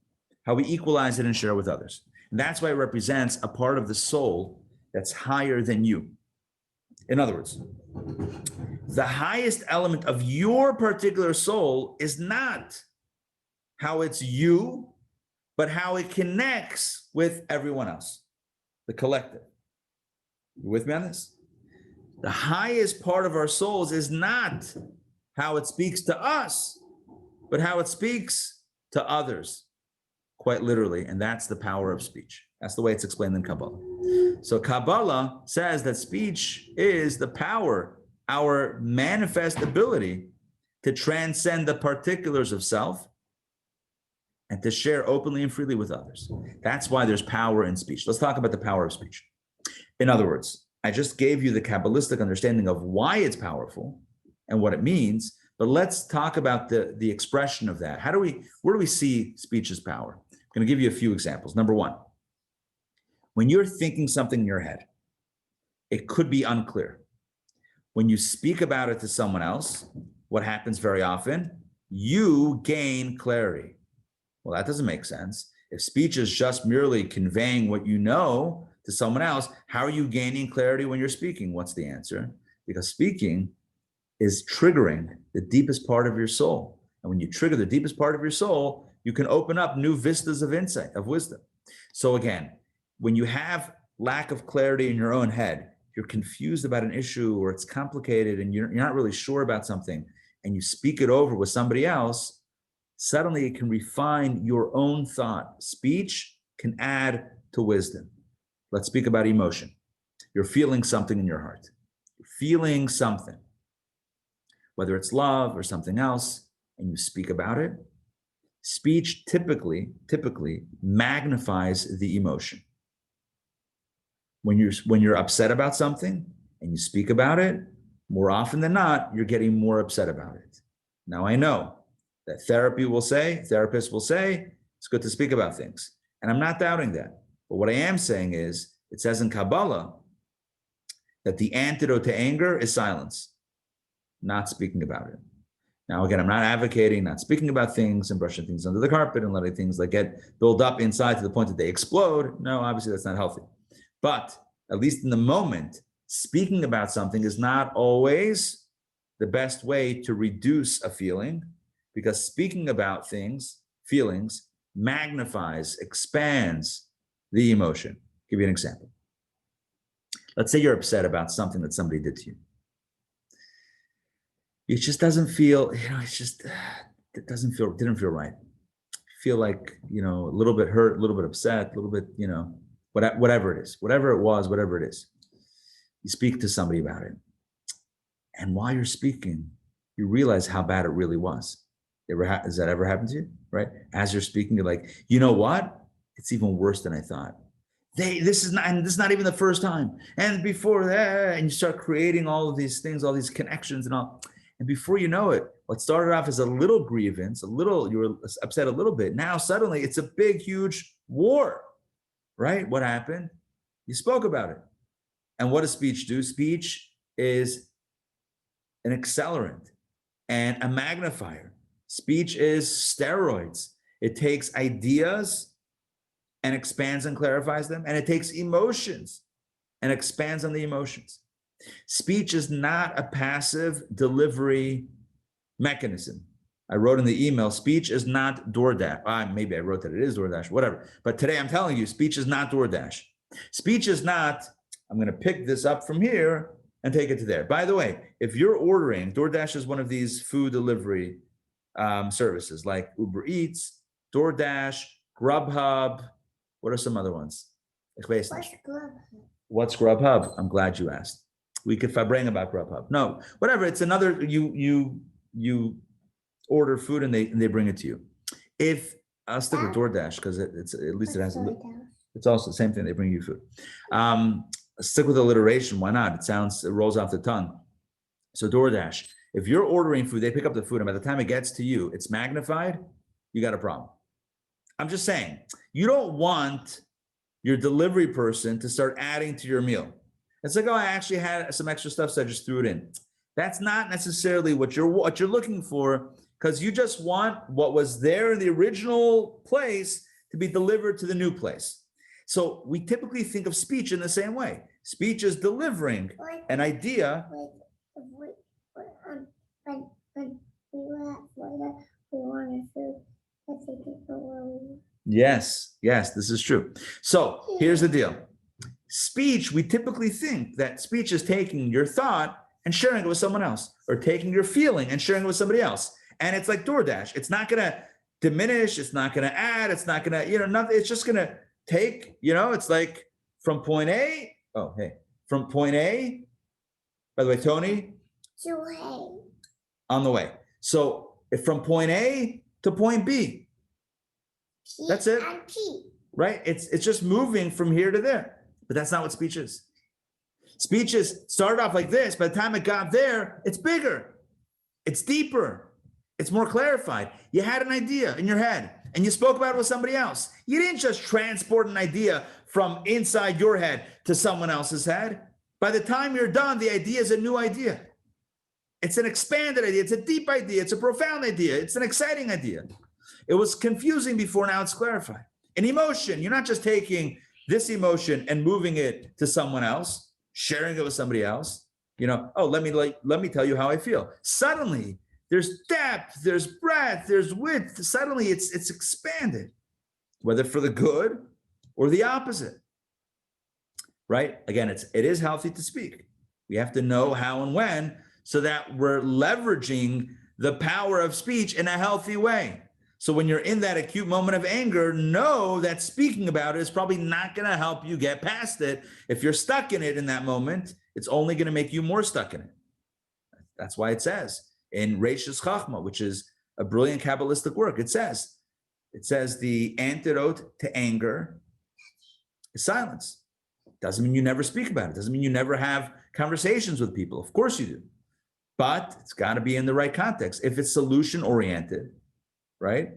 how we equalize it and share it with others. And that's why it represents a part of the soul that's higher than you. In other words, the highest element of your particular soul is not how it's you, but how it connects with everyone else, the collective. You with me on this? The highest part of our souls is not how it speaks to us, but how it speaks to others, quite literally. And that's the power of speech. That's the way it's explained in Kabbalah. So Kabbalah says that speech is the power, our manifest ability to transcend the particulars of self and to share openly and freely with others. That's why there's power in speech. Let's talk about the power of speech. In other words, I just gave you the Kabbalistic understanding of why it's powerful and what it means, but let's talk about the expression of that. Where do we see speech's power? I'm going to give you a few examples. Number one, when you're thinking something in your head, it could be unclear. When you speak about it to someone else, what happens very often? You gain clarity. Well, that doesn't make sense. If speech is just merely conveying what you know to someone else, how are you gaining clarity when you're speaking? What's the answer? Because speaking is triggering the deepest part of your soul. And when you trigger the deepest part of your soul, you can open up new vistas of insight, of wisdom. So again, when you have lack of clarity in your own head, you're confused about an issue or it's complicated and you're not really sure about something, and you speak it over with somebody else, suddenly it can refine your own thought. Speech can add to wisdom. Let's speak about emotion. You're feeling something in your heart. You're feeling something, whether it's love or something else, and you speak about it. Speech typically magnifies the emotion. When you're upset about something and you speak about it, more often than not, you're getting more upset about it. Now I know that therapists will say, it's good to speak about things. And I'm not doubting that. But what I am saying is, it says in Kabbalah that the antidote to anger is silence, not speaking about it. Now, again, I'm not advocating not speaking about things and brushing things under the carpet and letting things like get build up inside to the point that they explode. No, obviously that's not healthy. But at least in the moment, speaking about something is not always the best way to reduce a feeling, because speaking about feelings, magnifies, expands the emotion. I'll give you an example. Let's say you're upset about something that somebody did to you. It just doesn't feel, didn't feel right. Feel like, a little bit hurt, a little bit upset, a little bit, whatever it is, whatever it is. You speak to somebody about it. And while you're speaking, you realize how bad it really was. Has that ever happened to you, right? As you're speaking, you're like, you know what? It's even worse than I thought. This is not even the first time. And before that, and you start creating all of these things, all these connections and all. And before you know it, what started off as a little grievance, you were upset a little bit. Now suddenly it's a big, huge war, right? What happened? You spoke about it. And what does speech do? Speech is an accelerant and a magnifier. Speech is steroids. It takes ideas and expands and clarifies them, and it takes emotions and expands on the emotions. Speech is not a passive delivery mechanism. I wrote in the email, speech is not DoorDash. Maybe I wrote that it is DoorDash, whatever. But today I'm telling you, speech is not DoorDash. Speech is not, I'm going to pick this up from here and take it to there. By the way, if you're ordering, DoorDash is one of these food delivery services like Uber Eats, DoorDash, Grubhub. What are some other ones? What's Grubhub? What's Grubhub? I'm glad you asked. We could fabrang about Grubhub. No, whatever. It's another, you order food and they bring it to you. If I'll stick with DoorDash because it's at least it has a, it's also the same thing. They bring you food. Stick with alliteration. Why not? It rolls off the tongue. So DoorDash, if you're ordering food, they pick up the food, and by the time it gets to you, it's magnified. You got a problem. I'm just saying, you don't want your delivery person to start adding to your meal. It's like, oh, I actually had some extra stuff, so I just threw it in. That's not necessarily what you're looking for, because you just want what was there in the original place to be delivered to the new place. So we typically think of speech in the same way. Speech is delivering an idea. When we were at Florida, we wanted food. Let's take it for where we were. Yes, this is true. So here's the deal. Speech, we typically think that speech is taking your thought and sharing it with someone else, or taking your feeling and sharing it with somebody else. And it's like DoorDash. It's not going to diminish. It's not going to add. It's not going to, nothing. It's just going to take, it's like from point A. Oh, hey, from point A, by the way, Tony, on the way. So if from point A to point B, that's it, right? It's just moving from here to there, but that's not what speech is. Speech is started off like this. By the time it got there, it's bigger, it's deeper, it's more clarified. You had an idea in your head and you spoke about it with somebody else. You didn't just transport an idea from inside your head to someone else's head. By the time you're done, the idea is a new idea. It's an expanded idea. It's a deep idea. It's a profound idea. It's an exciting idea. It was confusing before, now it's clarified. An emotion, you're not just taking this emotion and moving it to someone else, sharing it with somebody else. Oh, let me tell you how I feel. Suddenly, there's depth, there's breadth, there's width. Suddenly, it's expanded, whether for the good or the opposite. Right? Again, it is healthy to speak. We have to know how and when, so that we're leveraging the power of speech in a healthy way. So when you're in that acute moment of anger, know that speaking about it is probably not going to help you get past it. If you're stuck in it in that moment, it's only going to make you more stuck in it. That's why it says in Reishis Chachma, which is a brilliant Kabbalistic work, it says the antidote to anger is silence. Doesn't mean you never speak about it. Doesn't mean you never have conversations with people. Of course you do. But it's got to be in the right context. If it's solution oriented, right,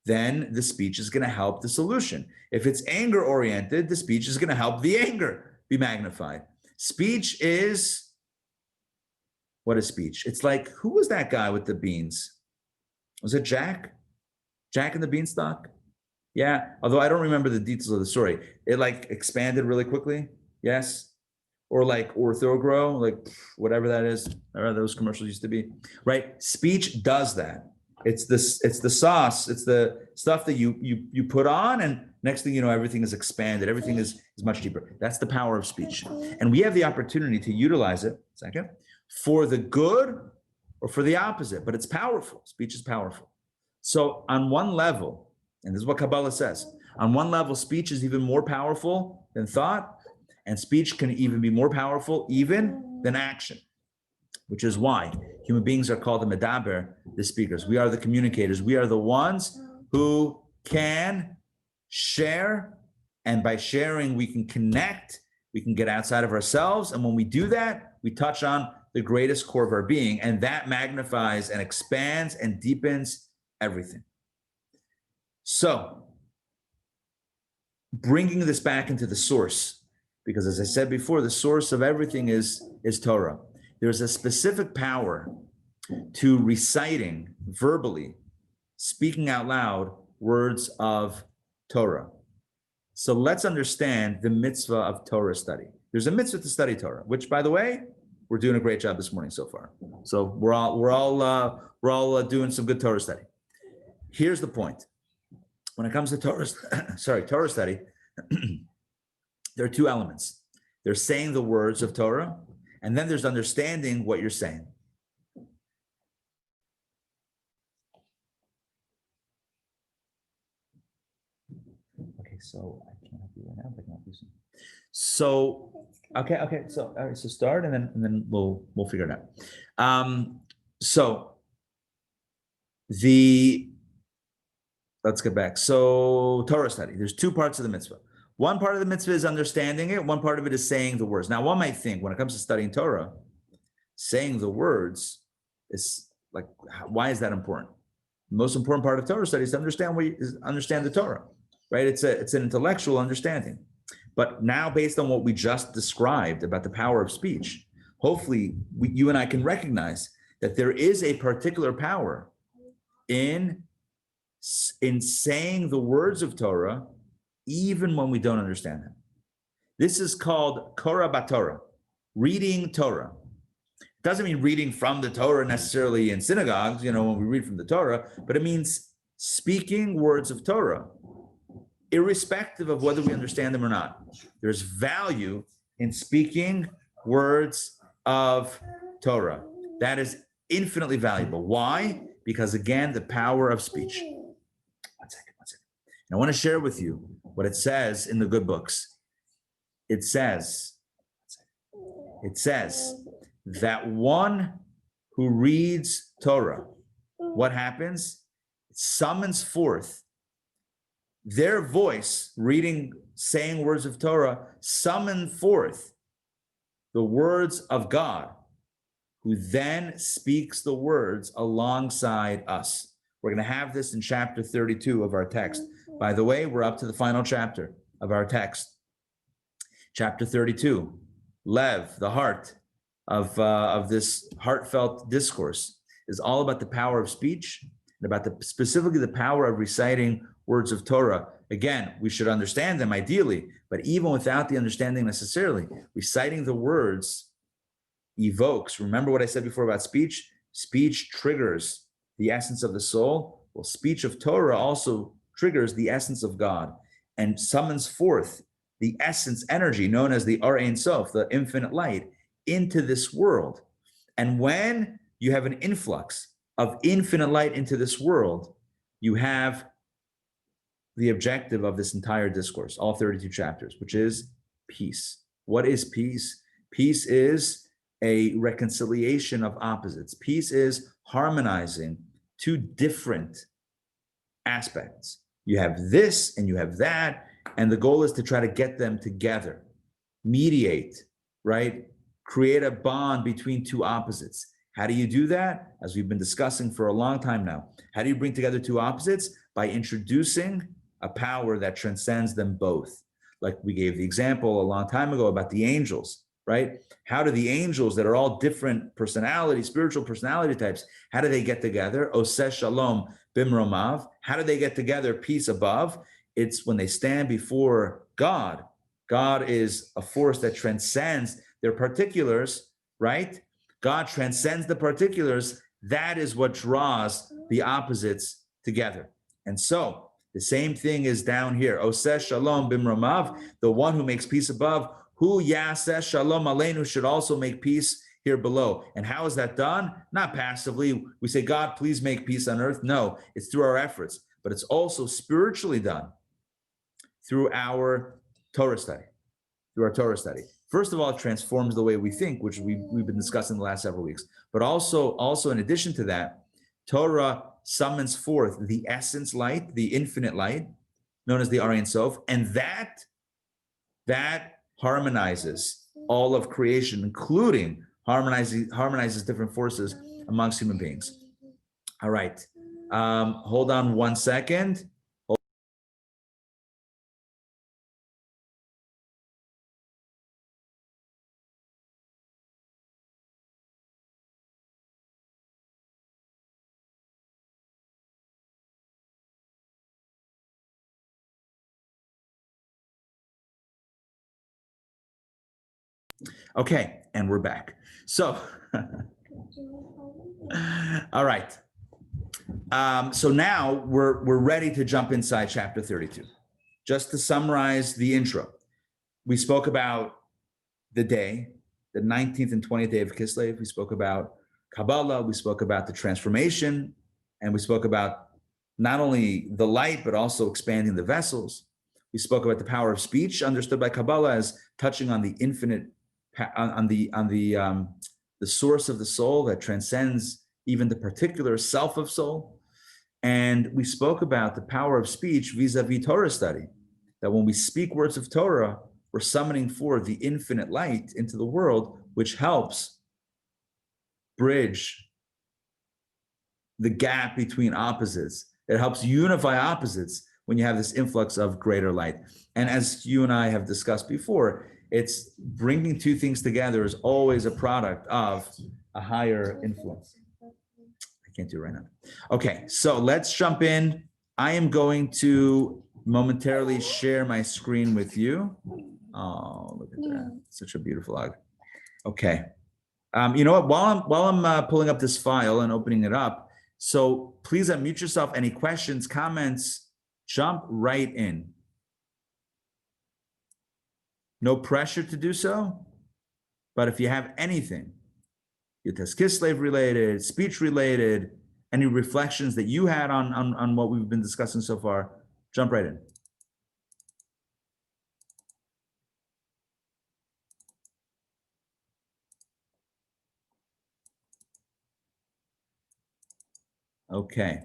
then the speech is going to help the solution. If it's anger oriented, the speech is going to help the anger be magnified. Speech is, what is speech? It's like, who was that guy with the beans? Was it Jack? Jack and the Beanstalk? Yeah, although I don't remember the details of the story. It expanded really quickly. Yes. Or Orthogrow, whatever that is. Remember those commercials used to be, right? Speech does that. It's the sauce. It's the stuff that you put on, and next thing you know, everything is expanded. Everything is much deeper. That's the power of speech, and we have the opportunity to utilize it. Second, for the good or for the opposite. But it's powerful. Speech is powerful. So on one level, and this is what Kabbalah says, on one level, speech is even more powerful than thought. And speech can even be more powerful even than action, which is why human beings are called the medaber, the speakers. We are the communicators. We are the ones who can share, and by sharing, we can connect, we can get outside of ourselves. And when we do that, we touch on the greatest core of our being, and that magnifies and expands and deepens everything. So, bringing this back into the source, Because as I said before, the source of everything is Torah. There's a specific power to reciting verbally, speaking out loud words of Torah. So let's understand the mitzvah of Torah study. There's a mitzvah to study Torah, which, by the way, we're doing a great job this morning so far. So we're all doing some good Torah study. Here's the point: when it comes to Torah study, there are two elements. There's saying the words of Torah, and then there's understanding what you're saying. Okay, so I can't help you right now, but I can help you soon. So, okay. So, all right. So start, and then we'll figure it out. Let's get back. So Torah study. There's two parts of the mitzvah. One part of the mitzvah is understanding it. One part of it is saying the words. Now, one might think when it comes to studying Torah, saying the words is like, why is that important? The most important part of Torah study is to understand the Torah, right? It's an intellectual understanding. But now, based on what we just described about the power of speech, hopefully you and I can recognize that there is a particular power in saying the words of Torah, even when we don't understand them. This is called Korah Batorah, reading Torah. It doesn't mean reading from the Torah necessarily in synagogues, when we read from the Torah, but it means speaking words of Torah, irrespective of whether we understand them or not. There's value in speaking words of Torah. That is infinitely valuable. Why? Because again, the power of speech. One second. And I want to share with you what it says in the good books. It says that one who reads Torah, what happens? It summons forth their voice, saying words of Torah, summon forth the words of God, who then speaks the words alongside us. We're going to have this in chapter 32 of our text. By the way, we're up to the final chapter of our text. Chapter 32, Lev, the heart of this heartfelt discourse, is all about the power of speech and about specifically the power of reciting words of Torah. Again, we should understand them ideally, but even without the understanding necessarily, reciting the words evokes. Remember what I said before about speech? Speech triggers the essence of the soul. Well, speech of Torah also triggers the essence of God and summons forth the essence energy known as the Ein Sof, the infinite light, into this world. And when you have an influx of infinite light into this world, you have the objective of this entire discourse, all 32 chapters, which is peace. What is peace? Peace is a reconciliation of opposites. Peace is harmonizing two different aspects. You have this and you have that, and the goal is to try to get them together, mediate, right? Create a bond between two opposites. How do you do that? As we've been discussing for a long time now. How do you bring together two opposites? By introducing a power that transcends them both. Like we gave the example a long time ago about the angels, right? How do the angels that are all different personalities, spiritual personality types, how do they get together? Oseh shalom bimromav. How do they get together? Peace above. It's when they stand before God. God is a force that transcends their particulars, right? God transcends the particulars. That is what draws the opposites together. And so the same thing is down here. Oseh shalom bimromav, the one who makes peace above, who yaseh shalom aleinu, should also make peace here below. And how is that done? Not passively. We say, God, please make peace on earth. No, it's through our efforts, but it's also spiritually done through our Torah study, First of all, it transforms the way we think, which we've been discussing the last several weeks. But also in addition to that, Torah summons forth the essence light, the infinite light, known as the Ein Sof, and that harmonizes all of creation, including harmonizes different forces amongst human beings. All right, hold on one second. Okay, and we're back. So, all right. So now we're ready to jump inside chapter 32. Just to summarize the intro, we spoke about the day, the 19th and 20th day of Kislev. We spoke about Kabbalah. We spoke about the transformation, and we spoke about not only the light but also expanding the vessels. We spoke about the power of speech, understood by Kabbalah as touching on the infinite, on the source of the soul that transcends even the particular self of soul. And we spoke about the power of speech vis-a-vis Torah study, that when we speak words of Torah, we're summoning forth the infinite light into the world, which helps bridge the gap between opposites. It helps unify opposites when you have this influx of greater light. And as you and I have discussed before, it's bringing two things together is always a product of a higher influence. I can't do it right now. Okay, so let's jump in. I am going to momentarily share my screen with you. Oh, look at that. Such a beautiful log. Okay. You know what? While I'm pulling up this file and opening it up, so please unmute yourself. Any questions, comments, jump right in. No pressure to do so, but if you have anything, Yotes Kislev related, speech related, any reflections that you had on what we've been discussing so far, jump right in. Okay.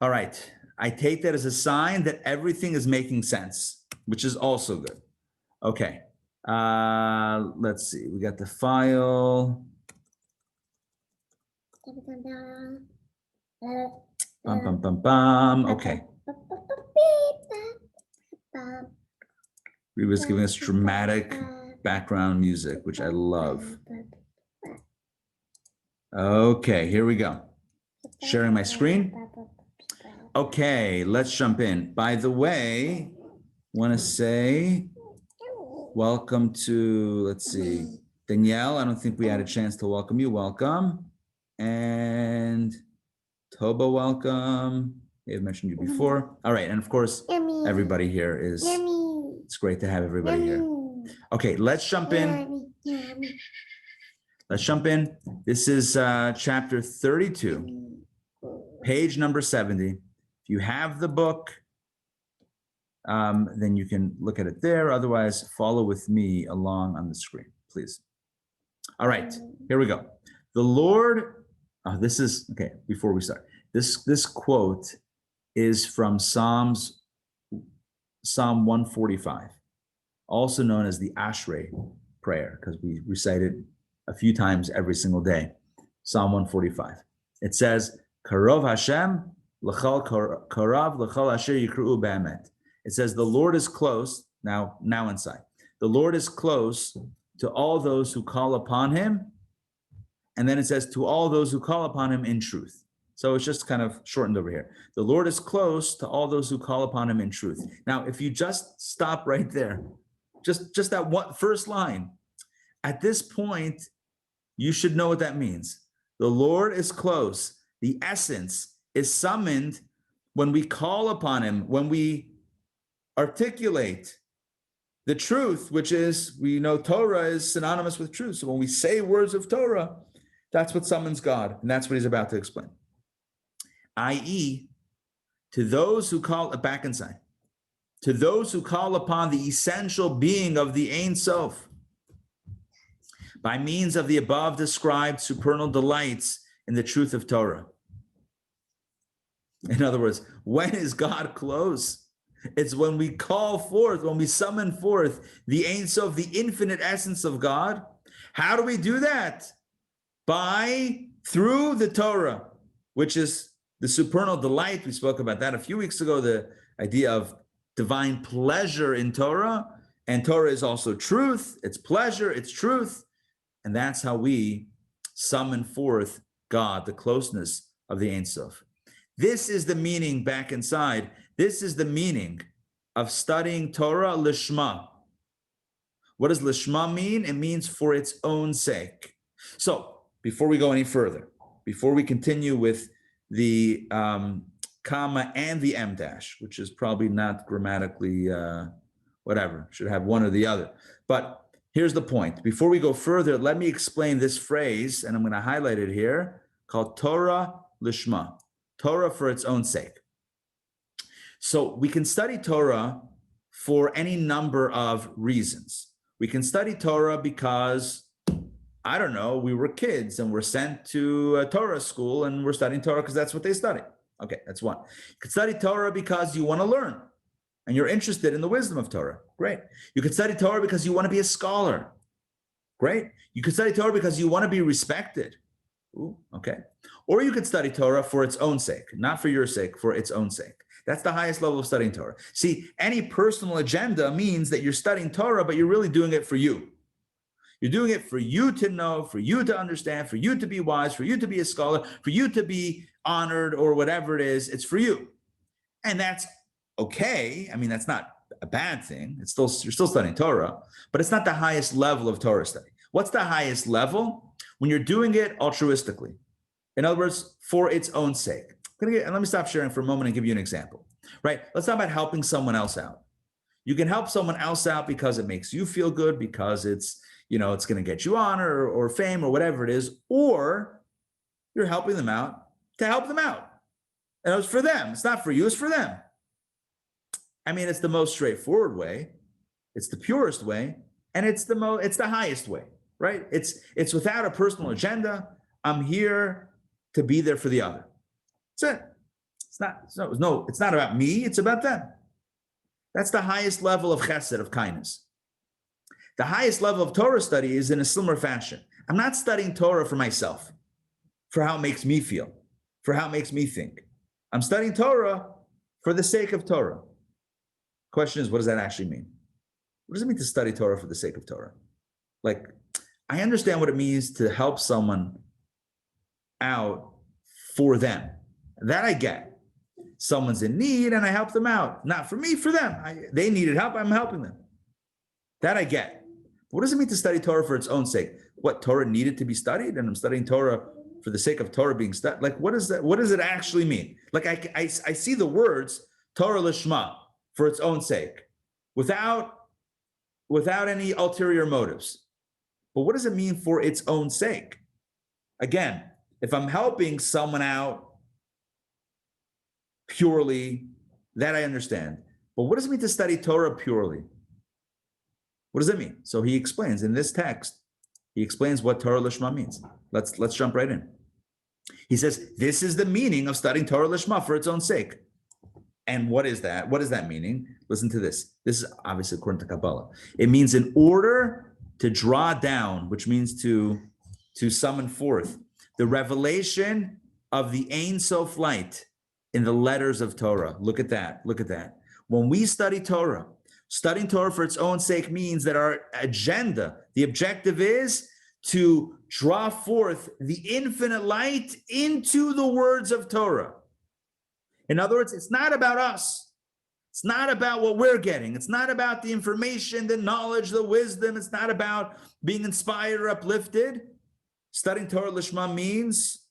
All right. I take that as a sign that everything is making sense, which is also good. Okay. Let's see. We got the file. Bum, bum, bum, bum. Okay. Reba's giving us dramatic background music, which I love. Okay, here we go. Sharing my screen. Okay, let's jump in. By the way, want to say welcome to, let's see, Danielle. I don't think we had a chance to welcome you. Welcome. And Toba, welcome. I've mentioned you before. All right, and of course, everybody here is, it's great to have everybody here. Okay, let's jump in. Let's jump in. This is chapter 32, page number 70. If you have the book, then you can look at it there. Otherwise, follow with me along on the screen, please. All right, here we go. The Lord, this is, okay, before we start, this quote is from Psalm 145, also known as the Ashrei prayer, because we recite it a few times every single day. Psalm 145. It says, Karov Hashem, l'chal karav, l'chal asher yikru'u be'emet. It says, the Lord is close, now inside. The Lord is close to all those who call upon him. And then it says, to all those who call upon him in truth. So it's just kind of shortened over here. The Lord is close to all those who call upon him in truth. Now, if you just stop right there, just that one first line, at this point, you should know what that means. The Lord is close. The essence is summoned when we call upon him, when we articulate the truth, which is, we know Torah is synonymous with truth. So when we say words of Torah, that's what summons God. And that's what he's about to explain. I.e., to those who call, back inside, to those who call upon the essential being of the Ein Sof, by means of the above described supernal delights in the truth of Torah. In other words, when is God close? It's when we call forth, when we summon forth the Ein Sof, the infinite essence of God. How do we do that? Through the Torah, which is the supernal delight. We spoke about that a few weeks ago, the idea of divine pleasure in Torah. And Torah is also truth. It's pleasure, it's truth. And that's how we summon forth God, the closeness of the Ein Sof. This is the meaning, back inside, this is the meaning of studying Torah lishma. What does lishma mean? It means for its own sake. So before we go any further, before we continue with the comma and the em dash, which is probably not grammatically whatever, should have one or the other. But here's the point. Before we go further, let me explain this phrase, and I'm going to highlight it here, called Torah lishma, Torah for its own sake. So we can study Torah for any number of reasons. We can study Torah because, I don't know, we were kids and we're sent to a Torah school and we're studying Torah because that's what they study. Okay, that's one. You can study Torah because you want to learn and you're interested in the wisdom of Torah. Great. You could study Torah because you want to be a scholar. Great. You could study Torah because you want to be respected. Ooh, okay. Or you could study Torah for its own sake, not for your sake, for its own sake. That's the highest level of studying Torah. See, any personal agenda means that you're studying Torah, but you're really doing it for you. You're doing it for you to know, for you to understand, for you to be wise, for you to be a scholar, for you to be honored or whatever it is. It's for you. And that's okay. I mean, that's not a bad thing. It's still, you're still studying Torah, but it's not the highest level of Torah study. What's the highest level? When you're doing it altruistically. In other words, for its own sake. And let me stop sharing for a moment and give you an example, right? Let's talk about helping someone else out. You can help someone else out because it makes you feel good, because it's, you know, it's going to get you honor or fame or whatever it is, or you're helping them out to help them out. And it was for them. It's not for you, it's for them. I mean, it's the most straightforward way. It's the purest way. And it's the highest way, right? It's without a personal agenda. I'm here to be there for the other. That's it. It's not about me, it's about them. That's the highest level of chesed, of kindness. The highest level of Torah study is in a similar fashion. I'm not studying Torah for myself, for how it makes me feel, for how it makes me think. I'm studying Torah for the sake of Torah. Question is, what does that actually mean? What does it mean to study Torah for the sake of Torah? Like, I understand what it means to help someone out for them. That I get. Someone's in need and I help them out. Not for me, for them. They needed help, I'm helping them. That I get. What does it mean to study Torah for its own sake? What, Torah needed to be studied and I'm studying Torah for the sake of Torah being studied? Like, what is that? What does it actually mean? Like, I see the words Torah lishma, for its own sake, without any ulterior motives. But what does it mean for its own sake? Again, if I'm helping someone out purely, that I understand. But what does it mean to study Torah purely? What does it mean? So he explains in this text, he explains what Torah lishma means. Let's jump right in. He says, this is the meaning of studying Torah lishma for its own sake. And what is that? What is that meaning? Listen to this. This is obviously according to Kabbalah. It means in order to draw down, which means to summon forth the revelation of the Ein Sof light in the letters of Torah. Look at that. Look at that. When we study Torah, studying Torah for its own sake means that our agenda, the objective is to draw forth the infinite light into the words of Torah. In other words, it's not about us. It's not about what we're getting. It's not about the information, the knowledge, the wisdom. It's not about being inspired or uplifted. Studying Torah lishma means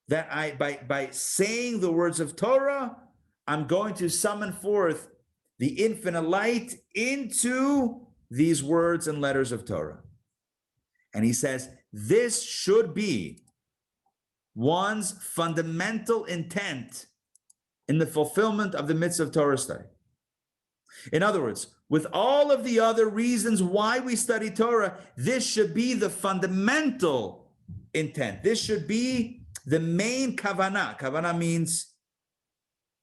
that by saying the words of Torah, I'm going to summon forth the infinite light into these words and letters of Torah. And he says, this should be one's fundamental intent in the fulfillment of the Mitzvah of Torah study. In other words, with all of the other reasons why we study Torah, this should be the fundamental intent. This should be the main kavanah. Kavanah means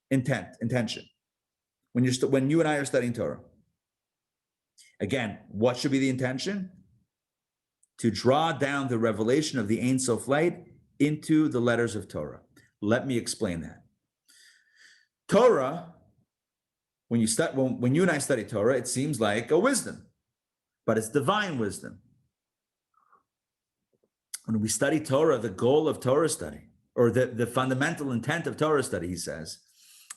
intent, intention. When you and I are studying Torah. Again, what should be the intention? To draw down the revelation of the Ein Sof light into the letters of Torah. Let me explain that. Torah, when you and I study Torah, it seems like a wisdom, but it's divine wisdom. When we study Torah, the goal of Torah study, or the fundamental intent of Torah study, he says,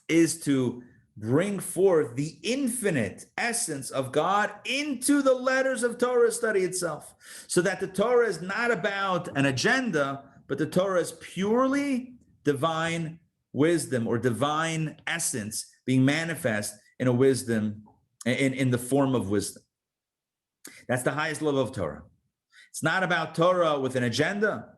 is to bring forth the infinite essence of God into the letters of Torah study itself, so that the Torah is not about an agenda, but the Torah is purely divine wisdom or divine essence being manifest in a wisdom, in the form of wisdom. That's the highest level of Torah. It's not about Torah with an agenda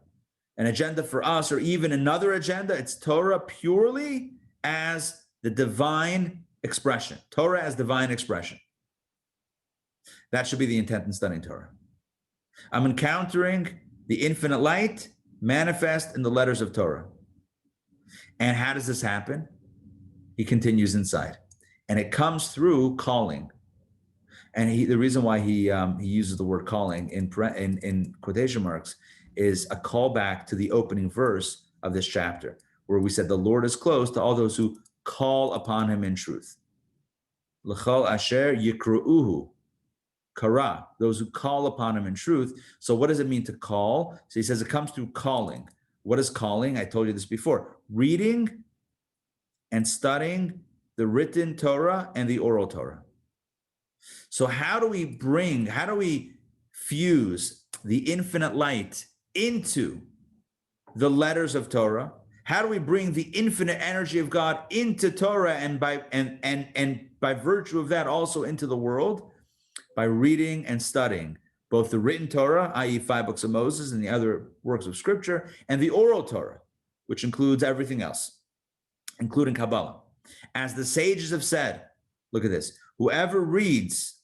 for us, or even another agenda. It's Torah purely as the divine expression. Torah as divine expression. That should be the intent in studying Torah. I'm encountering the infinite light manifest in the letters of Torah. And how does this happen? He continues inside. And it comes through calling. And the reason why he uses the word calling in quotation marks is a callback to the opening verse of this chapter, where we said the Lord is close to all those who call upon him in truth. L'chol asher yikru'uhu, kara, those who call upon him in truth. So what does it mean to call? So he says it comes through calling. What is calling? I told you this before. Reading and studying the written Torah and the oral Torah. So how do we fuse the infinite light into the letters of Torah? How do we bring the infinite energy of God into Torah, and by virtue of that also into the world? By reading and studying both the written Torah, i.e. 5 books of Moses and the other works of scripture, and the oral Torah, which includes everything else, including Kabbalah. As the sages have said, look at this, whoever reads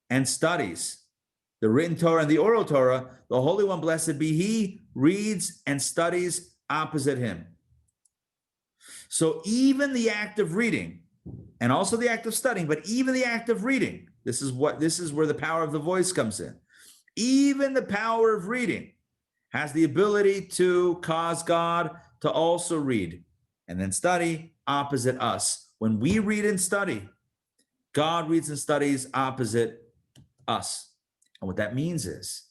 and studies the written Torah and the oral Torah, the Holy One, blessed be he, reads and studies opposite him. So even the act of reading, and also the act of studying, but even the act of reading, this is where the power of the voice comes in. Even the power of reading has the ability to cause God to also read and then study opposite us. When we read and study, God reads and studies opposite us. And what that means is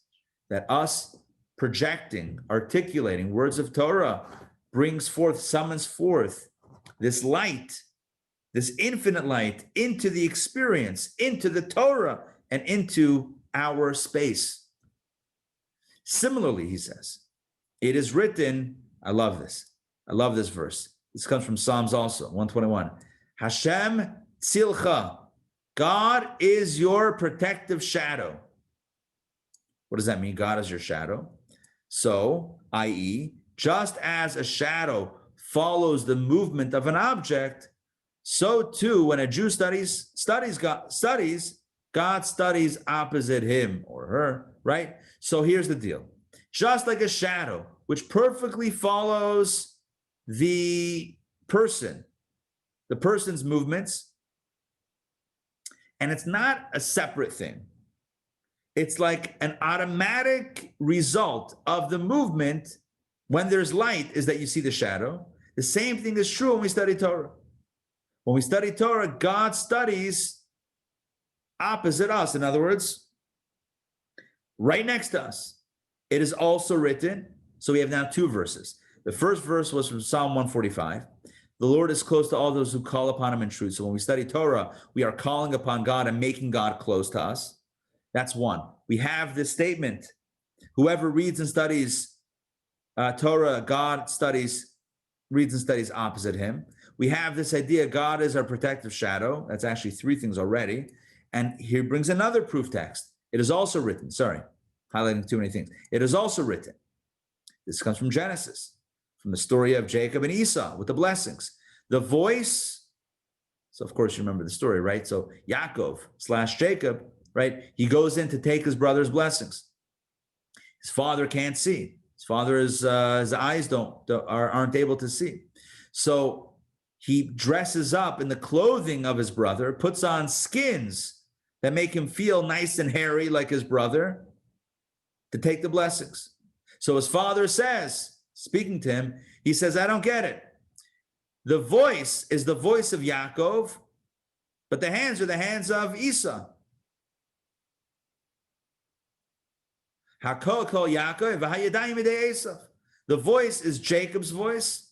that us projecting, articulating words of Torah summons forth this light, this infinite light into the experience, into the Torah, and into our space. Similarly, he says, it is written, I love this verse. This comes from Psalms also, 121. Hashem tzilcha, God is your protective shadow. What does that mean? God is your shadow. So, i.e., just as a shadow follows the movement of an object, so too, when a Jew studies God studies opposite him or her, right? So here's the deal. Just like a shadow, which perfectly follows the person's movements, and it's not a separate thing. It's like an automatic result of the movement. When there's light, is that you see the shadow. The same thing is true when we study Torah. When we study Torah, God studies opposite us. In other words, right next to us. It is also written. So we have now 2 verses. The first verse was from Psalm 145. The Lord is close to all those who call upon him in truth. So when we study Torah, we are calling upon God and making God close to us. That's one. We have this statement. Whoever reads and studies Torah, God reads and studies opposite him. We have this idea, God is our protective shadow. That's actually 3 things already. And here brings another proof text. It is also written, highlighting too many things. It is also written. This comes from Genesis, from the story of Jacob and Esau with the blessings. The voice, so of course you remember the story, right? So Yaakov/Jacob, right? He goes in to take his brother's blessings. His father can't see. His father his eyes aren't able to see. So he dresses up in the clothing of his brother, puts on skins that make him feel nice and hairy like his brother to take the blessings. So his father says, speaking to him, he says, I don't get it. The voice is the voice of Yaakov, but the hands are the hands of Esau. Hakol kol Yaakov v'hayadayim yedei Esav. The voice is Jacob's voice.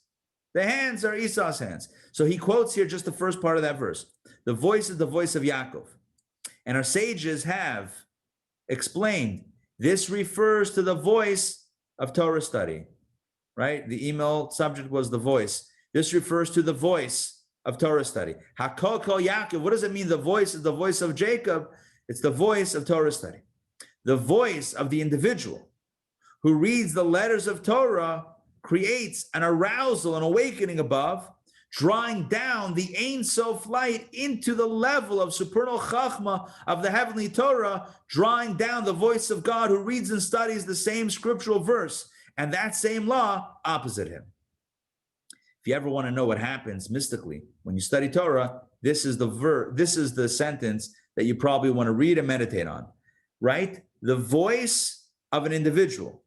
The hands are Esau's hands. So he quotes here just the first part of that verse. The voice is the voice of Yaakov. And our sages have explained this refers to the voice of Torah study, right? The email subject was the voice. This refers to the voice of Torah study. Hakol kol Yaakov, what does it mean? The voice is the voice of Jacob. It's the voice of Torah study. The voice of the individual who reads the letters of Torah creates an arousal, an awakening above, drawing down the Ein Sof light into the level of supernal chachma of the heavenly Torah, drawing down the voice of God who reads and studies the same scriptural verse and that same law opposite him. If you ever want to know what happens mystically when you study Torah, this is the sentence that you probably want to read and meditate on, right? The voice of an individual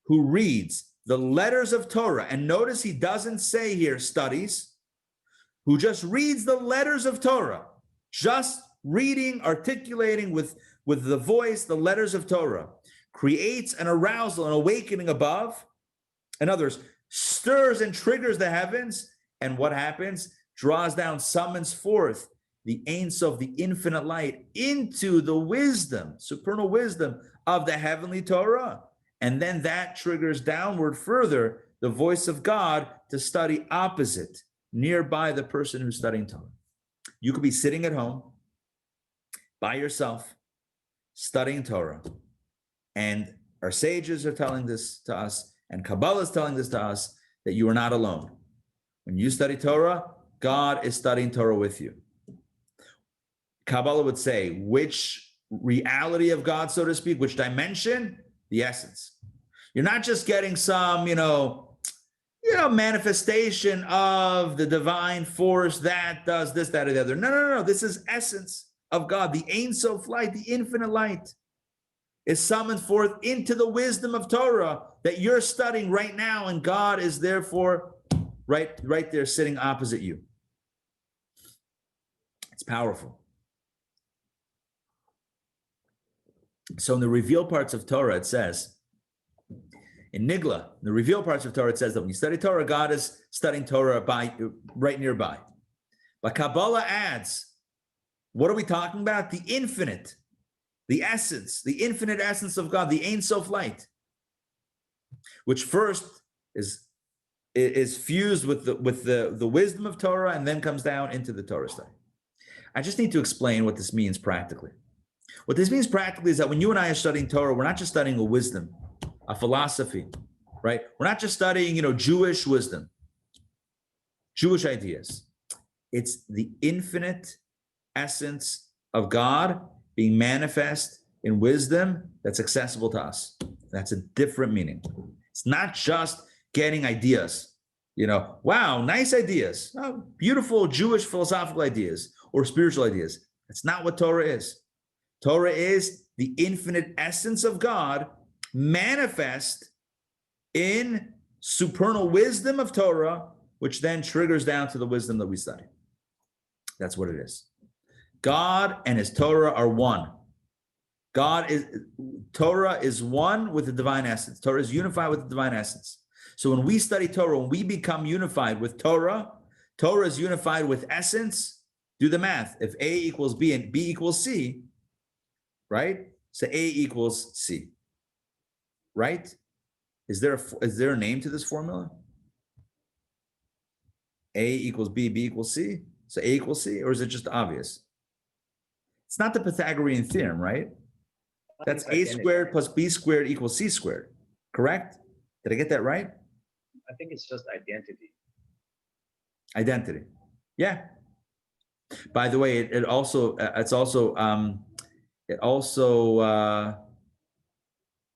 who reads the letters of Torah, and notice he doesn't say here studies, who just reads the letters of Torah, just reading, articulating with the voice, the letters of Torah, creates an arousal, an awakening above. In other words, stirs and triggers the heavens, and what happens? Draws down, summons forth the Ein Sof, the infinite light, into the wisdom, supernal wisdom of the heavenly Torah. And then that triggers downward further the voice of God to study opposite, nearby the person who's studying Torah. You could be sitting at home by yourself, studying Torah, and our sages are telling this to us, and Kabbalah is telling this to us, that you are not alone. When you study Torah, God is studying Torah with you. Kabbalah would say, which reality of God, so to speak, which dimension? The essence. You're not just getting some, manifestation of the divine force that does this, that, or the other. No. This is essence of God. The Ein Sof light, the infinite light, is summoned forth into the wisdom of Torah that you're studying right now, and God is therefore right there sitting opposite you. It's powerful. So in the revealed parts of Torah, it says, in Nigla, the revealed parts of Torah, it says that when you study Torah, God is studying Torah right nearby. But Kabbalah adds, what are we talking about? The infinite, the essence, the infinite essence of God, the Ein Sof light, which first is fused with the wisdom of Torah and then comes down into the Torah study. I just need to explain what this means practically. What this means practically is that when you and I are studying Torah, we're not just studying a wisdom, a philosophy, right? We're not just studying, Jewish wisdom, Jewish ideas. It's the infinite essence of God being manifest in wisdom that's accessible to us. That's a different meaning. It's not just getting ideas, wow, nice ideas, beautiful Jewish philosophical ideas or spiritual ideas. That's not what Torah is. Torah is the infinite essence of God manifest in supernal wisdom of Torah, which then triggers down to the wisdom that we study. That's what it is. God and his Torah are one. Torah is one with the divine essence. Torah is unified with the divine essence. So when we study Torah, when we become unified with Torah, Torah is unified with essence. Do the math. If A equals B and B equals C, right? So A equals C, right? Is there a name to this formula? A equals B, B equals C. So A equals C, or is it just obvious? It's not the Pythagorean theorem, right? That's A squared plus B squared equals C squared, correct? Did I get that right? I think it's just identity. Identity, yeah. By the way, it also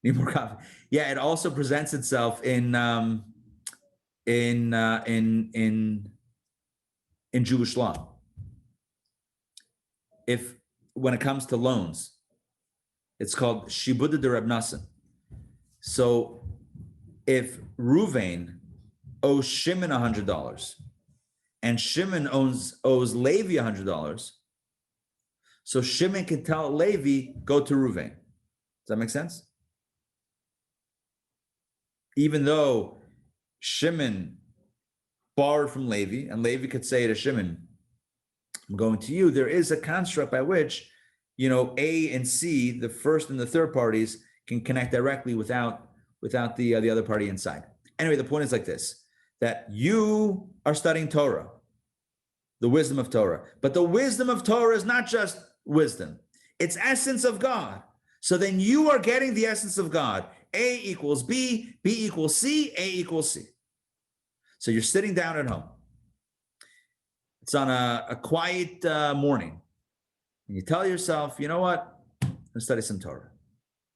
need more coffee. Yeah, it also presents itself in Jewish law. When it comes to loans, it's called Shibuda de Reb Nassan. So if Ruvain owes Shimon $100 and Shimon owes Levi $100, so Shimon can tell Levi, go to Ruvain. Does that make sense? Even though Shimon borrowed from Levi, and Levi could say to Shimon, I'm going to you, there is a construct by which, A and C, the first and the third parties, can connect directly without the other party inside. Anyway, the point is like this, that you are studying Torah, the wisdom of Torah. But the wisdom of Torah is not just wisdom. It's essence of God. So then you are getting the essence of God. A equals B, B equals C, A equals C. So you're sitting down at home. It's on a quiet morning. And you tell yourself, you know what? I'm going to study some Torah.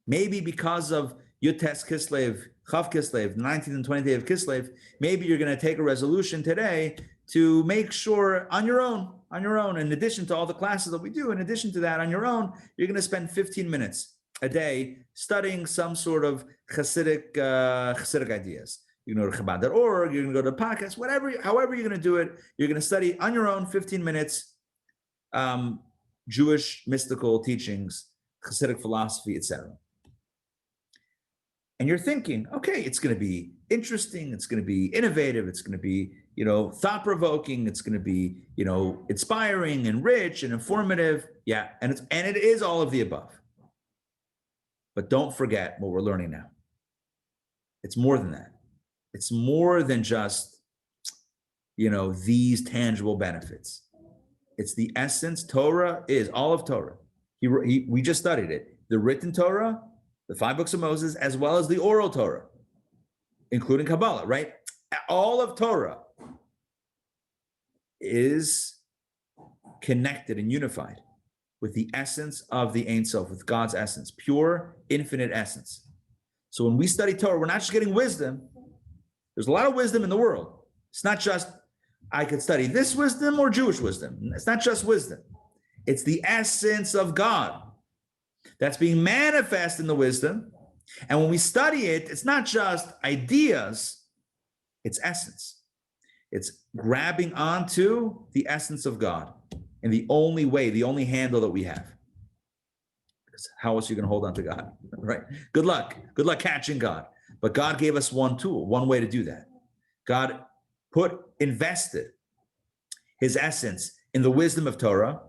Maybe because of Yutes Kislev, Chav Kislev, 19th and 20th day of Kislev, maybe you're going to take a resolution today to make sure on your own, in addition to all the classes that we do, in addition to that, on your own, you're going to spend 15 minutes a day studying some sort of Hasidic ideas. You can go to Chabad.org, you're going to go to podcasts, however you're going to do it, you're going to study on your own 15 minutes, Jewish mystical teachings, Hasidic philosophy, etc. And you're thinking, okay, it's going to be interesting, it's going to be innovative, it's going to be, thought-provoking, it's going to be, inspiring and rich and informative. Yeah, and it is all of the above. But don't forget what we're learning now. It's more than that. It's more than just, these tangible benefits. It's the essence. Torah is all of Torah. We just studied it. The written Torah, the 5 books of Moses, as well as the oral Torah, including Kabbalah, right? All of Torah is connected and unified with the essence of the Ein Sof, with God's essence, pure, infinite essence. So when we study Torah, we're not just getting wisdom. There's a lot of wisdom in the world. It's not just, I could study this wisdom or Jewish wisdom. It's not just wisdom. It's the essence of God that's being manifest in the wisdom. And when we study it, it's not just ideas, it's essence. It's grabbing onto the essence of God in the only way, the only handle that we have. Because how else are you going to hold on to God, right? Good luck catching God. But God gave us one tool, one way to do that. God invested his essence in the wisdom of Torah.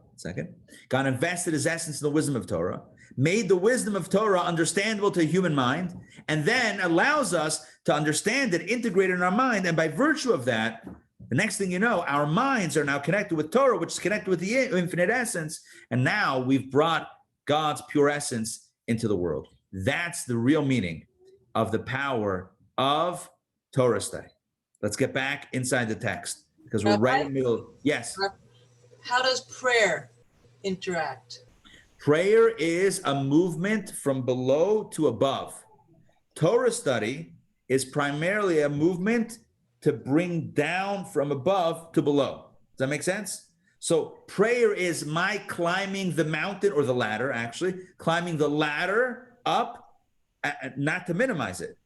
God invested his essence in the wisdom of Torah, made the wisdom of Torah understandable to a human mind, and then allows us to understand it, integrate it in our mind. And by virtue of that, the next thing you know, our minds are now connected with Torah, which is connected with the infinite essence. And now we've brought God's pure essence into the world. That's the real meaning of the power of Torah study. Let's get back inside the text because we're Rabbi? right in the middle. Yes. How does prayer interact? Prayer is a movement from below to above. Torah study is primarily a movement to bring down from above to below. Does that make sense? So prayer is my climbing the mountain, or the ladder, actually, climbing the ladder up, not to minimize it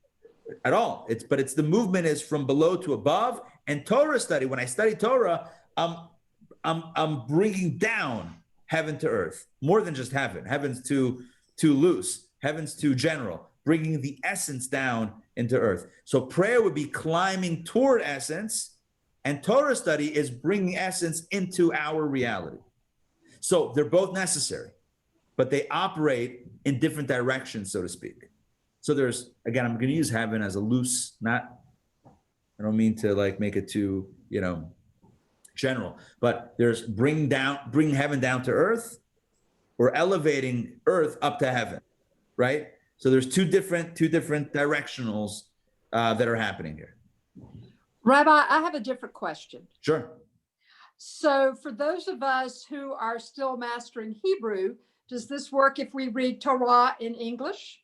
at all. But it's the movement is from below to above. And Torah study, when I study Torah, I'm bringing down heaven to earth, more than just heaven. Heaven's too loose. Heaven's too general. Bringing the essence down into earth. So prayer would be climbing toward essence, and Torah study is bringing essence into our reality. So they're both necessary, but they operate in different directions, so to speak. So there's, again, I'm going to use heaven as a loose, I don't mean to make it too, general, but there's bring heaven down to earth, or elevating earth up to heaven, right? So there's two different directionals that are happening here. Rabbi, I have a different question. Sure. So for those of us who are still mastering Hebrew, does this work if we read Torah in English?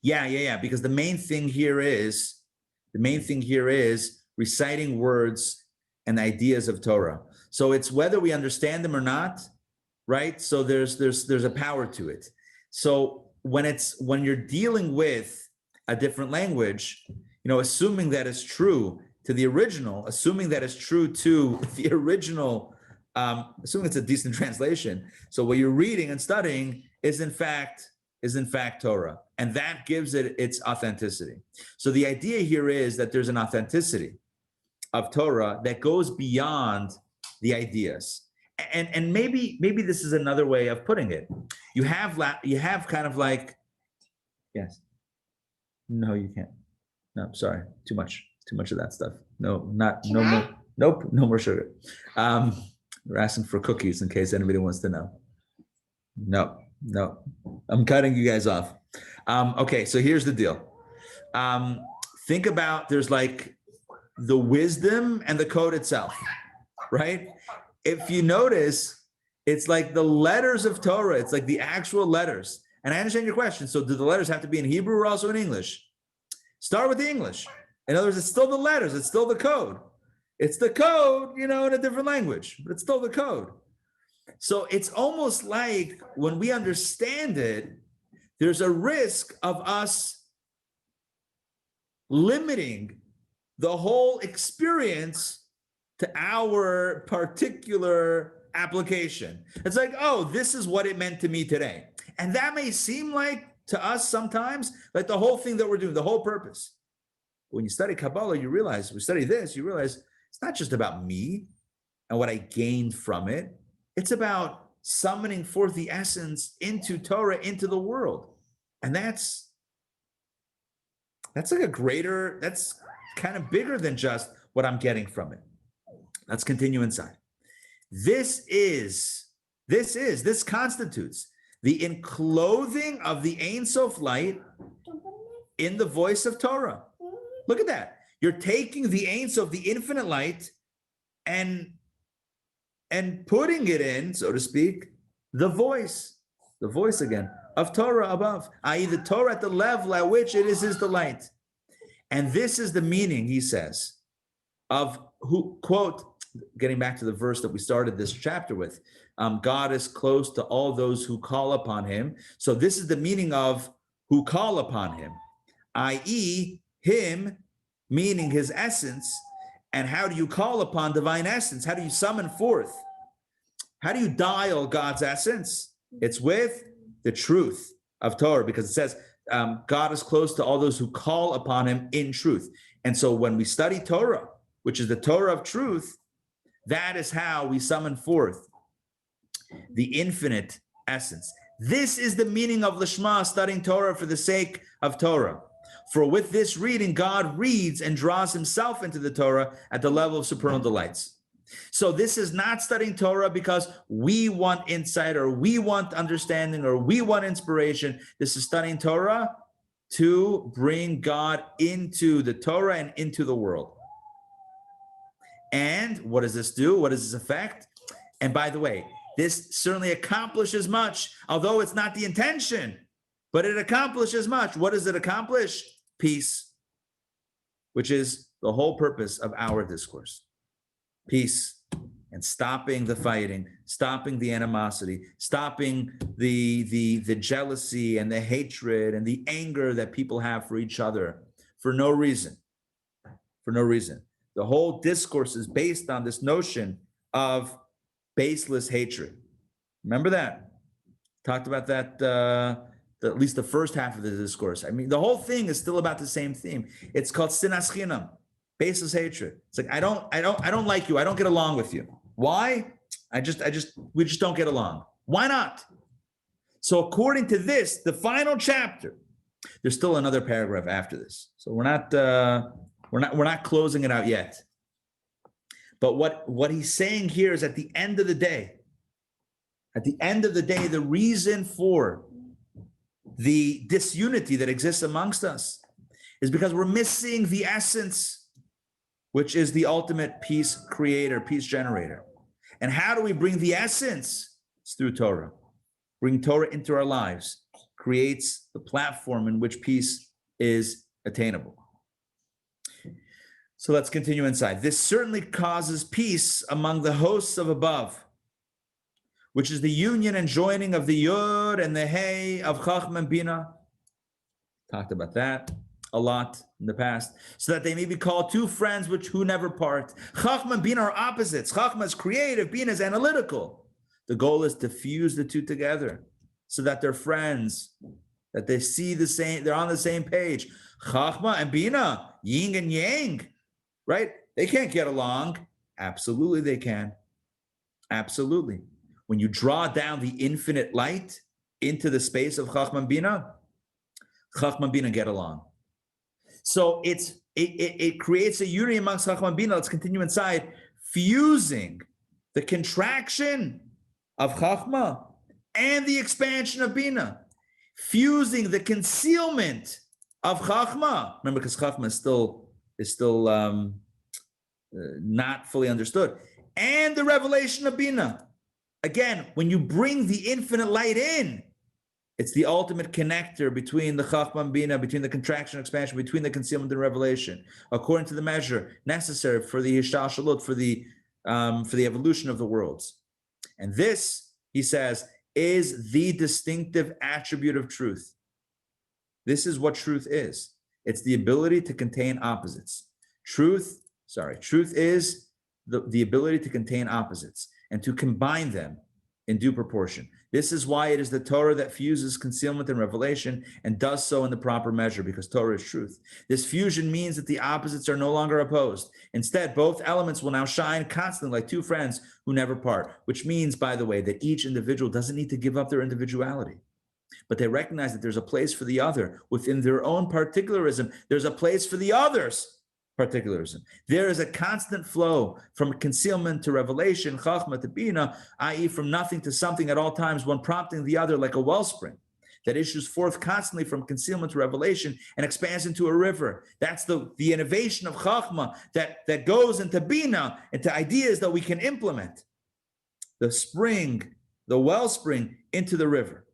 Yeah. Because the main thing here is reciting words and ideas of Torah. So it's whether we understand them or not, right? So there's a power to it. So when you're dealing with a different language, assuming that it's true to the original, assuming that it's true to the original, assuming it's a decent translation. So what you're reading and studying is in fact Torah, and that gives it its authenticity. So the idea here is that there's an authenticity of Torah that goes beyond the ideas. and maybe this is another way of putting it. You have kind of like, yes. No, you can't. No, sorry. Too much of that stuff. No more. Nope, no more sugar. We're asking for cookies in case anybody wants to know. No. I'm cutting you guys off. Okay, so here's the deal. Think about, there's like the wisdom and the code itself, right? If you notice, it's like the letters of Torah. It's like the actual letters. And I understand your question. So do the letters have to be in Hebrew or also in English? Start with the English. In other words, it's still the letters. It's still the code. It's the code, in a different language, but it's still the code. So it's almost like when we understand it, there's a risk of us limiting the whole experience to our particular application. It's like, oh, this is what it meant to me today. And that may seem like to us sometimes like the whole thing that we're doing, the whole purpose. When you study Kabbalah, you realize, it's not just about me and what I gained from it. It's about summoning forth the essence into Torah, into the world. And that's like that's kind of bigger than just what I'm getting from it. Let's continue inside. This constitutes the enclothing of the Ein Sof light in the voice of Torah. Look at that. You're taking the Ein Sof, the infinite light, and putting it in, so to speak, the voice again of Torah above, i.e. the Torah at the level at which it is his delight. And this is the meaning, he says, of who, quote, getting back to the verse that we started this chapter with, God is close to all those who call upon him. So this is the meaning of who call upon him, i.e. him, meaning his essence. And how do you call upon divine essence? How do you summon forth? How do you dial God's essence? It's with the truth of Torah, because it says God is close to all those who call upon him in truth. And so when we study Torah, which is the Torah of truth, that is how we summon forth the infinite essence. This is the meaning of Lishma, studying Torah for the sake of Torah. For with this reading, God reads and draws himself into the Torah at the level of supernal delights. So this is not studying Torah because we want insight or we want understanding or we want inspiration. This is studying Torah to bring God into the Torah and into the world. And what does this do? What does this affect? And by the way, this certainly accomplishes much, although it's not the intention, but it accomplishes much. What does it accomplish? Peace, which is the whole purpose of our discourse. Peace and stopping the fighting, stopping the animosity, stopping the jealousy and the hatred and the anger that people have for each other for no reason. For no reason. The whole discourse is based on this notion of baseless hatred. Remember that? Talked about that at least the first half of the discourse. I mean, the whole thing is still about the same theme. It's called sinas chinam, baseless hatred. It's like I don't like you. I don't get along with you. Why? We just don't get along. Why not? So according to this, the final chapter, there's still another paragraph after this. So we're not closing it out yet. But what he's saying here is at the end of the day, the reason for the disunity that exists amongst us is because we're missing the essence, which is the ultimate peace creator, peace generator. And how do we bring the essence? It's through Torah. Bring Torah into our lives creates the platform in which peace is attainable. So let's continue inside. This certainly causes peace among the hosts of above, which is the union and joining of the Yod and the Hey of Chachma and Bina. Talked about that a lot in the past. So that they may be called two friends who never part. Chachma and Bina are opposites. Chachma is creative, Bina is analytical. The goal is to fuse the two together so that they're friends, that they see the same, they're on the same page. Chachma and Bina, yin and yang, right? They can't get along. Absolutely they can. Absolutely. When you draw down the infinite light into the space of Chachma and Bina get along. So it creates a unity amongst Chachma and Bina. Let's continue inside, fusing the contraction of Chachma and the expansion of Bina, fusing the concealment of Chachma. Remember, because Chachma is still not fully understood, and the revelation of Bina. Again, when you bring the infinite light in, it's the ultimate connector between the Chachma and Bina, between the contraction and expansion, between the concealment and revelation, according to the measure necessary for the Hishtalshalut, for the evolution of the worlds. And this, he says, is the distinctive attribute of truth. This is what truth is. It's the ability to contain opposites. Truth is the ability to contain opposites and to combine them in due proportion. This is why it is the Torah that fuses concealment and revelation and does so in the proper measure, because Torah is truth. This fusion means that the opposites are no longer opposed. Instead, both elements will now shine constantly like two friends who never part, which means, by the way, that each individual doesn't need to give up their individuality, but they recognize that there's a place for the other. Within their own particularism, there's a place for the other's particularism. There is a constant flow from concealment to revelation, chachma to bina, i.e. from nothing to something at all times, one prompting the other like a wellspring that issues forth constantly from concealment to revelation and expands into a river. That's the innovation of chachma that goes into bina, into ideas that we can implement. The spring, the wellspring into the river.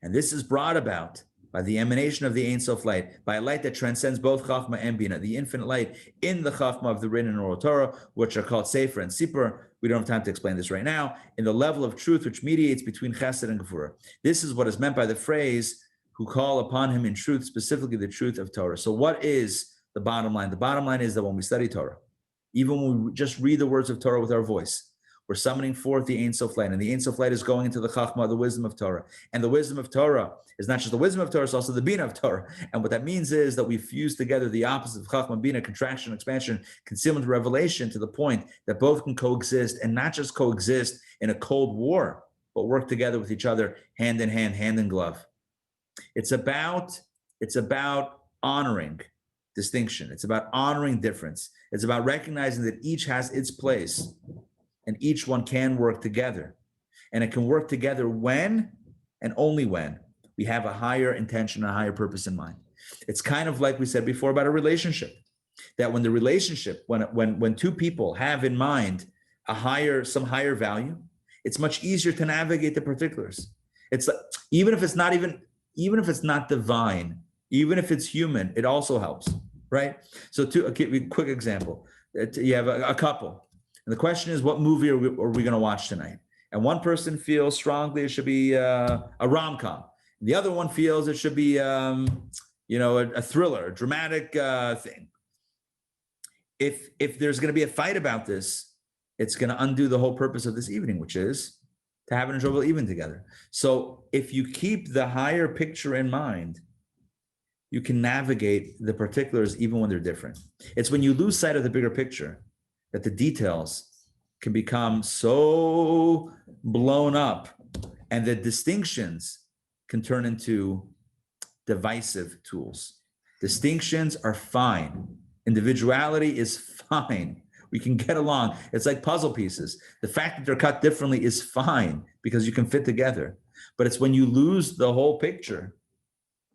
And this is brought about by the emanation of the Ein Sof light, by a light that transcends both Chachma and Bina, the infinite light in the Chachma of the written and oral Torah, which are called Sefer and Sipur. We don't have time to explain this right now. In the level of truth which mediates between Chesed and Gevurah. This is what is meant by the phrase, who call upon him in truth, specifically the truth of Torah. So what is the bottom line? The bottom line is that when we study Torah, even when we just read the words of Torah with our voice, we're summoning forth the Ein Sof light, and the Ein Sof light is going into the Chachma, the wisdom of Torah. And the wisdom of Torah is not just the wisdom of Torah, it's also the Bina of Torah. And what that means is that we fuse together the opposite of Chachma, Bina, contraction, expansion, concealment, revelation, to the point that both can coexist, and not just coexist in a cold war, but work together with each other, hand in hand, hand in glove. It's about honoring distinction. It's about honoring difference. It's about recognizing that each has its place, and each one can work together. And it can work together when, and only when, we have a higher intention, a higher purpose in mind. It's kind of like we said before about a relationship, that when the relationship, when two people have in mind some higher value, it's much easier to navigate the particulars. It's like, even if it's not divine, even if it's human, it also helps, right? So I'll give you a quick example. You have a couple. And the question is, what movie are we going to watch tonight? And one person feels strongly it should be a rom-com. The other one feels it should be, a thriller, a dramatic thing. If there's going to be a fight about this, it's going to undo the whole purpose of this evening, which is to have an enjoyable evening together. So if you keep the higher picture in mind, you can navigate the particulars even when they're different. It's when you lose sight of the bigger picture that the details can become so blown up, and the distinctions can turn into divisive tools. Distinctions are fine. Individuality is fine. We can get along. It's like puzzle pieces. The fact that they're cut differently is fine because you can fit together. But it's when you lose the whole picture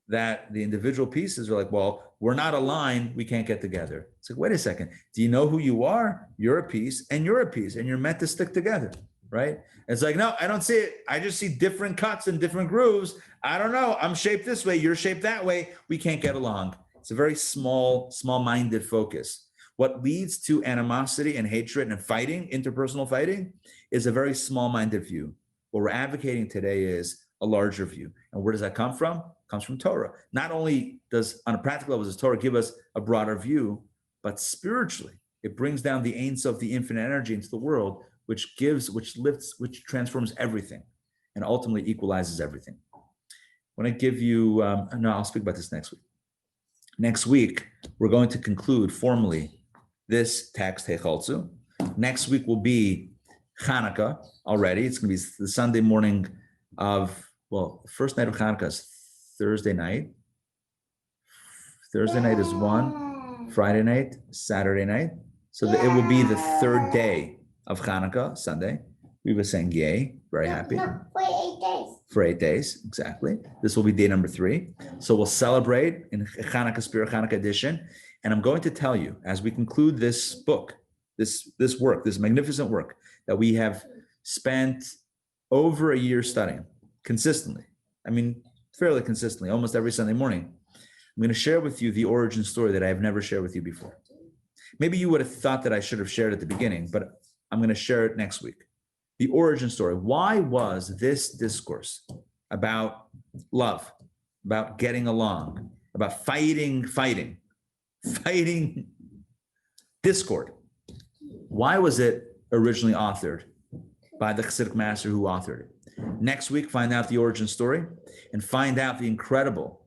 that the individual pieces are like, well, we're not aligned, we can't get together. It's like, wait a second, do you know who you are? You're a piece, and you're a piece, and you're meant to stick together, right? It's like, no, I don't see it. I just see different cuts and different grooves. I don't know, I'm shaped this way, you're shaped that way. We can't get along. It's a very small-minded focus. What leads to animosity and hatred and fighting, interpersonal fighting, is a very small-minded view. What we're advocating today is a larger view. And where does that come from? It comes from Torah. Not only does, on a practical level, does Torah give us a broader view, but spiritually, it brings down the Ein Sof, the infinite energy, into the world, which lifts, which transforms everything, and ultimately equalizes everything. I want to give you, I'll speak about this next week. Next week, we're going to conclude formally this text, Hechalzu. Next week will be Hanukkah already. It's going to be the Sunday morning of, well, the first night of Hanukkah is Thursday night. Thursday night is one, Friday night, Saturday night. So it will be the third day of Hanukkah, Sunday. We were saying yay, very happy. No, for 8 days. For 8 days, exactly. This will be day number 3. So we'll celebrate in Hanukkah Spirit, Hanukkah edition. And I'm going to tell you, as we conclude this book, this work, this magnificent work that we have spent over a year studying consistently. I mean, fairly consistently, almost every Sunday morning. I'm going to share with you the origin story that I have never shared with you before. Maybe you would have thought that I should have shared at the beginning, but I'm going to share it next week. The origin story. Why was this discourse about love, about getting along, about fighting discord? Why was it originally authored by the Chassidic master who authored it? Next week, find out the origin story and find out the incredible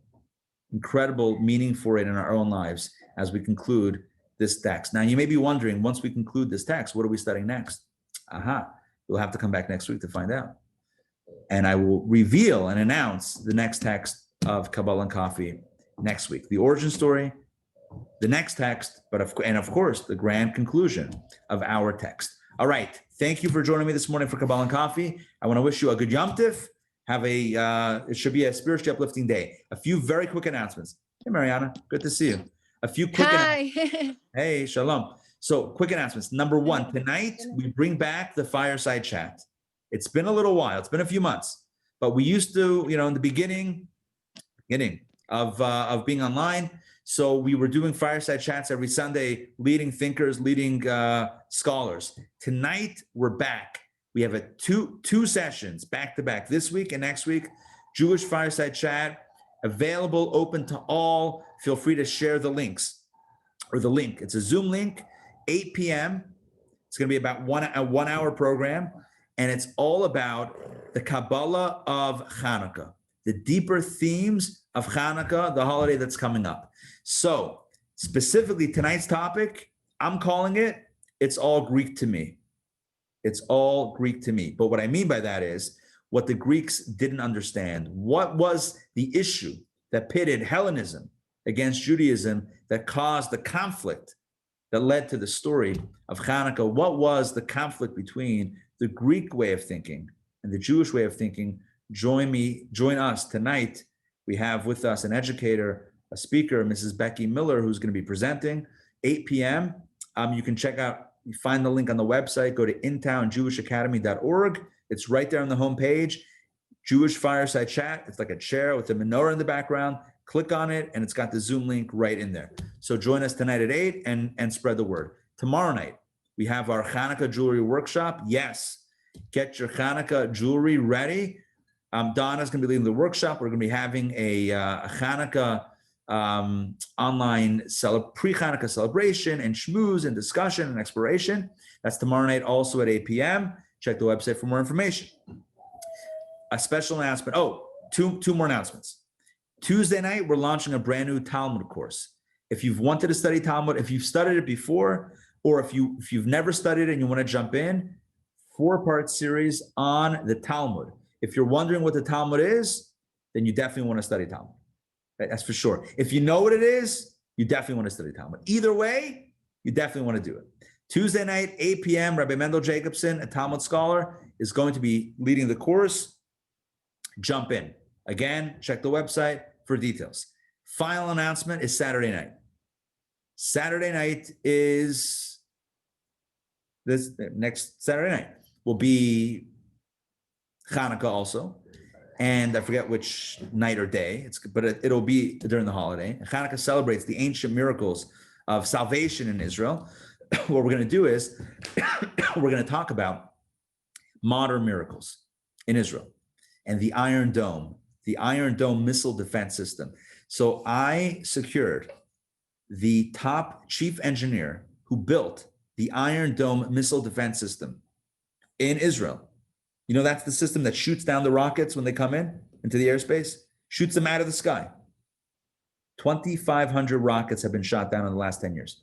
meaning for it in our own lives as we conclude this text. Now, you may be wondering, once we conclude this text, what are we studying next? You'll have to come back next week to find out. And I will reveal and announce the next text of Kabbalah and Coffee next week. The origin story, the next text, and of course, the grand conclusion of our text. All right. Thank you for joining me this morning for Kabbalah and Coffee. I want to wish you a good Yom Tif. It should be a spiritually uplifting day. A few very quick announcements. Hey, Mariana, good to see you. A few quick announcements. Hey, shalom. So quick announcements. Number 1, tonight we bring back the fireside chat. It's been a little while. It's been a few months, but we used to, in the beginning of being online. So we were doing fireside chats every Sunday, leading thinkers, leading scholars. Tonight we're back. We have two sessions back to back this week and next week. Jewish fireside chat available, open to all. Feel free to share the links or the link. It's a Zoom link. 8 p.m. It's going to be about a 1 hour program, and it's all about the Kabbalah of Hanukkah, the deeper themes of Hanukkah, the holiday that's coming up. So specifically tonight's topic, I'm calling it, it's all Greek to me. It's all Greek to me. But what I mean by that is what the Greeks didn't understand. What was the issue that pitted Hellenism against Judaism that caused the conflict that led to the story of Hanukkah? What was the conflict between the Greek way of thinking and the Jewish way of thinking? Join us tonight. We have with us an educator, a speaker, Mrs. Becky Miller, who's going to be presenting, 8 p.m. You can find the link on the website, go to intownjewishacademy.org. It's right there on the homepage. Jewish fireside chat. It's like a chair with a menorah in the background. Click on it, and it's got the Zoom link right in there. So join us tonight at 8 and spread the word. Tomorrow night, we have our Hanukkah jewelry workshop. Yes, get your Hanukkah jewelry ready. Donna's going to be leading the workshop. We're going to be having a Hanukkah online pre-Hanukkah celebration and schmooze and discussion and exploration. That's tomorrow night also at 8 p.m. Check the website for more information. A special announcement. Two more announcements. Tuesday night, we're launching a brand new Talmud course. If you've wanted to study Talmud, if you've studied it before, or if you've never studied it and you want to jump in, 4-part series on the Talmud. If you're wondering what the Talmud is, then you definitely want to study Talmud. Right? That's for sure. If you know what it is, you definitely want to study Talmud. Either way, you definitely want to do it. Tuesday night, 8 p.m., Rabbi Mendel Jacobson, a Talmud scholar, is going to be leading the course. Jump in. Again, check the website for details. Final announcement is Saturday night. Saturday night is this next Saturday night will be Hanukkah also. And I forget which night or day, but it'll be during the holiday. Hanukkah celebrates the ancient miracles of salvation in Israel. What we're going to do is we're going to talk about modern miracles in Israel and the Iron Dome missile defense system. So I secured the top chief engineer who built the Iron Dome missile defense system in Israel. You know, that's the system that shoots down the rockets when they come into the airspace, shoots them out of the sky. 2,500 rockets have been shot down in the last 10 years.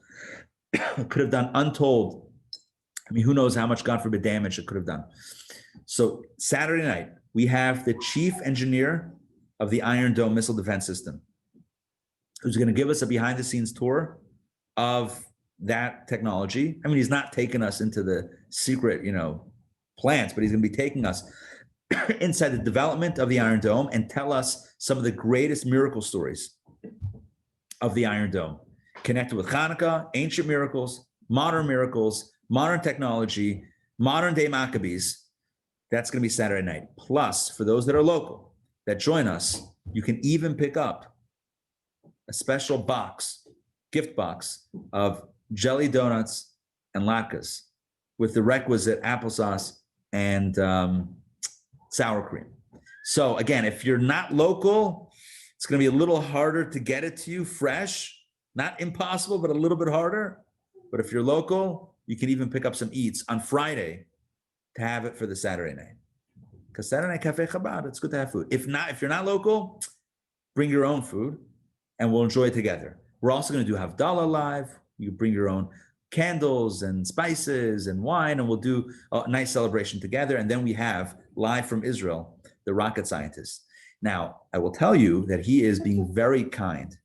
Could have done untold I mean, who knows how much, God forbid, damage it could have done. So Saturday night, we have the chief engineer of the Iron Dome missile defense system, who's going to give us a behind the scenes tour of that technology. I mean, he's not taking us into the secret, plants, but he's going to be taking us inside the development of the Iron Dome and tell us some of the greatest miracle stories of the Iron Dome, connected with Hanukkah, ancient miracles, modern technology, modern day Maccabees. That's going to be Saturday night. Plus, for those that are local that join us, you can even pick up a special gift box of jelly donuts and latkes with the requisite applesauce and sour cream. So again, if you're not local, it's going to be a little harder to get it to you fresh. Not impossible, but a little bit harder. But if you're local, you can even pick up some eats on Friday to have it for the Saturday night. Because Saturday night Cafe Chabad, it's good to have food. If you're not local, bring your own food and we'll enjoy it together. We're also going to do Havdalah live. You bring your own candles and spices and wine, and we'll do a nice celebration together. And then we have live from Israel, the rocket scientist. Now, I will tell you that he is being very kind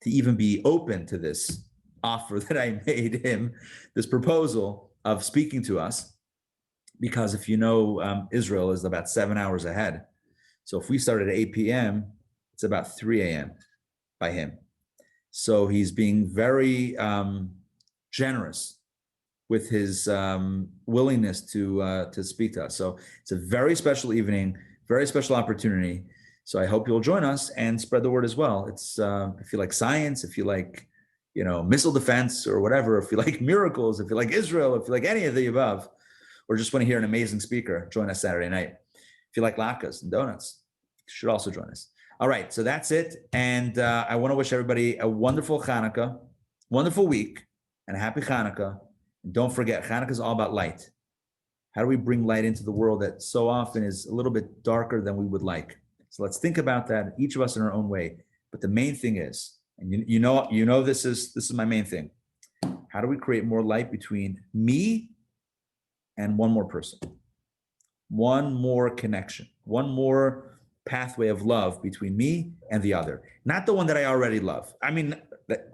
to even be open to this offer that I made him, this proposal of speaking to us, because if you know, Israel is about 7 hours ahead. So if we start at 8 p.m., it's about 3 a.m. by him. So he's being very generous with his willingness to speak to us. So it's a very special evening, very special opportunity. So I hope you'll join us and spread the word as well. It's if you like science, if you like, missile defense or whatever, if you like miracles, if you like Israel, if you like any of the above, or just want to hear an amazing speaker, join us Saturday night. If you like latkes and donuts, you should also join us. All right, so that's it. And I want to wish everybody a wonderful Hanukkah, wonderful week, and a happy Hanukkah. And don't forget, Hanukkah is all about light. How do we bring light into the world that so often is a little bit darker than we would like? So let's think about that, each of us in our own way. But the main thing is, and you know this is my main thing. How do we create more light between me and one more person? One more connection, one more pathway of love between me and the other. Not the one that I already love. I mean,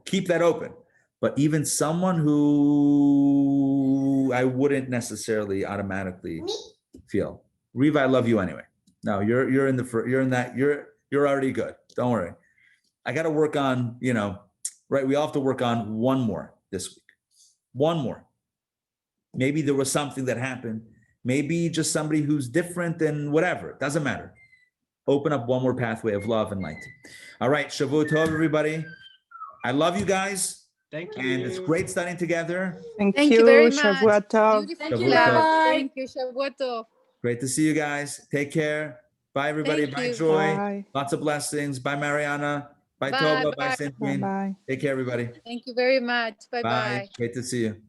keep that open. But even someone who I wouldn't necessarily automatically feel. Riva, I love you anyway. No, you're already good. Don't worry. I got to work on, right? We all have to work on one more this week. One more. Maybe there was something that happened. Maybe just somebody who's different and whatever. It doesn't matter. Open up one more pathway of love and light. All right. Shavua Tov, everybody. I love you guys. Thank you. And it's great studying together. Thank you you. very much. Shavua Tov. Beautiful Shavua class. Tov. Thank you. Shavua Tov. Great to see you guys. Take care. Bye, everybody. Thank Bye, you. Joy. Bye. Lots of blessings. Bye, Mariana. Bye, Bye, Tova. Bye, bye. Saint Jean. Bye-bye. Take care, everybody. Thank you very much. Bye-bye. Bye. Great to see you.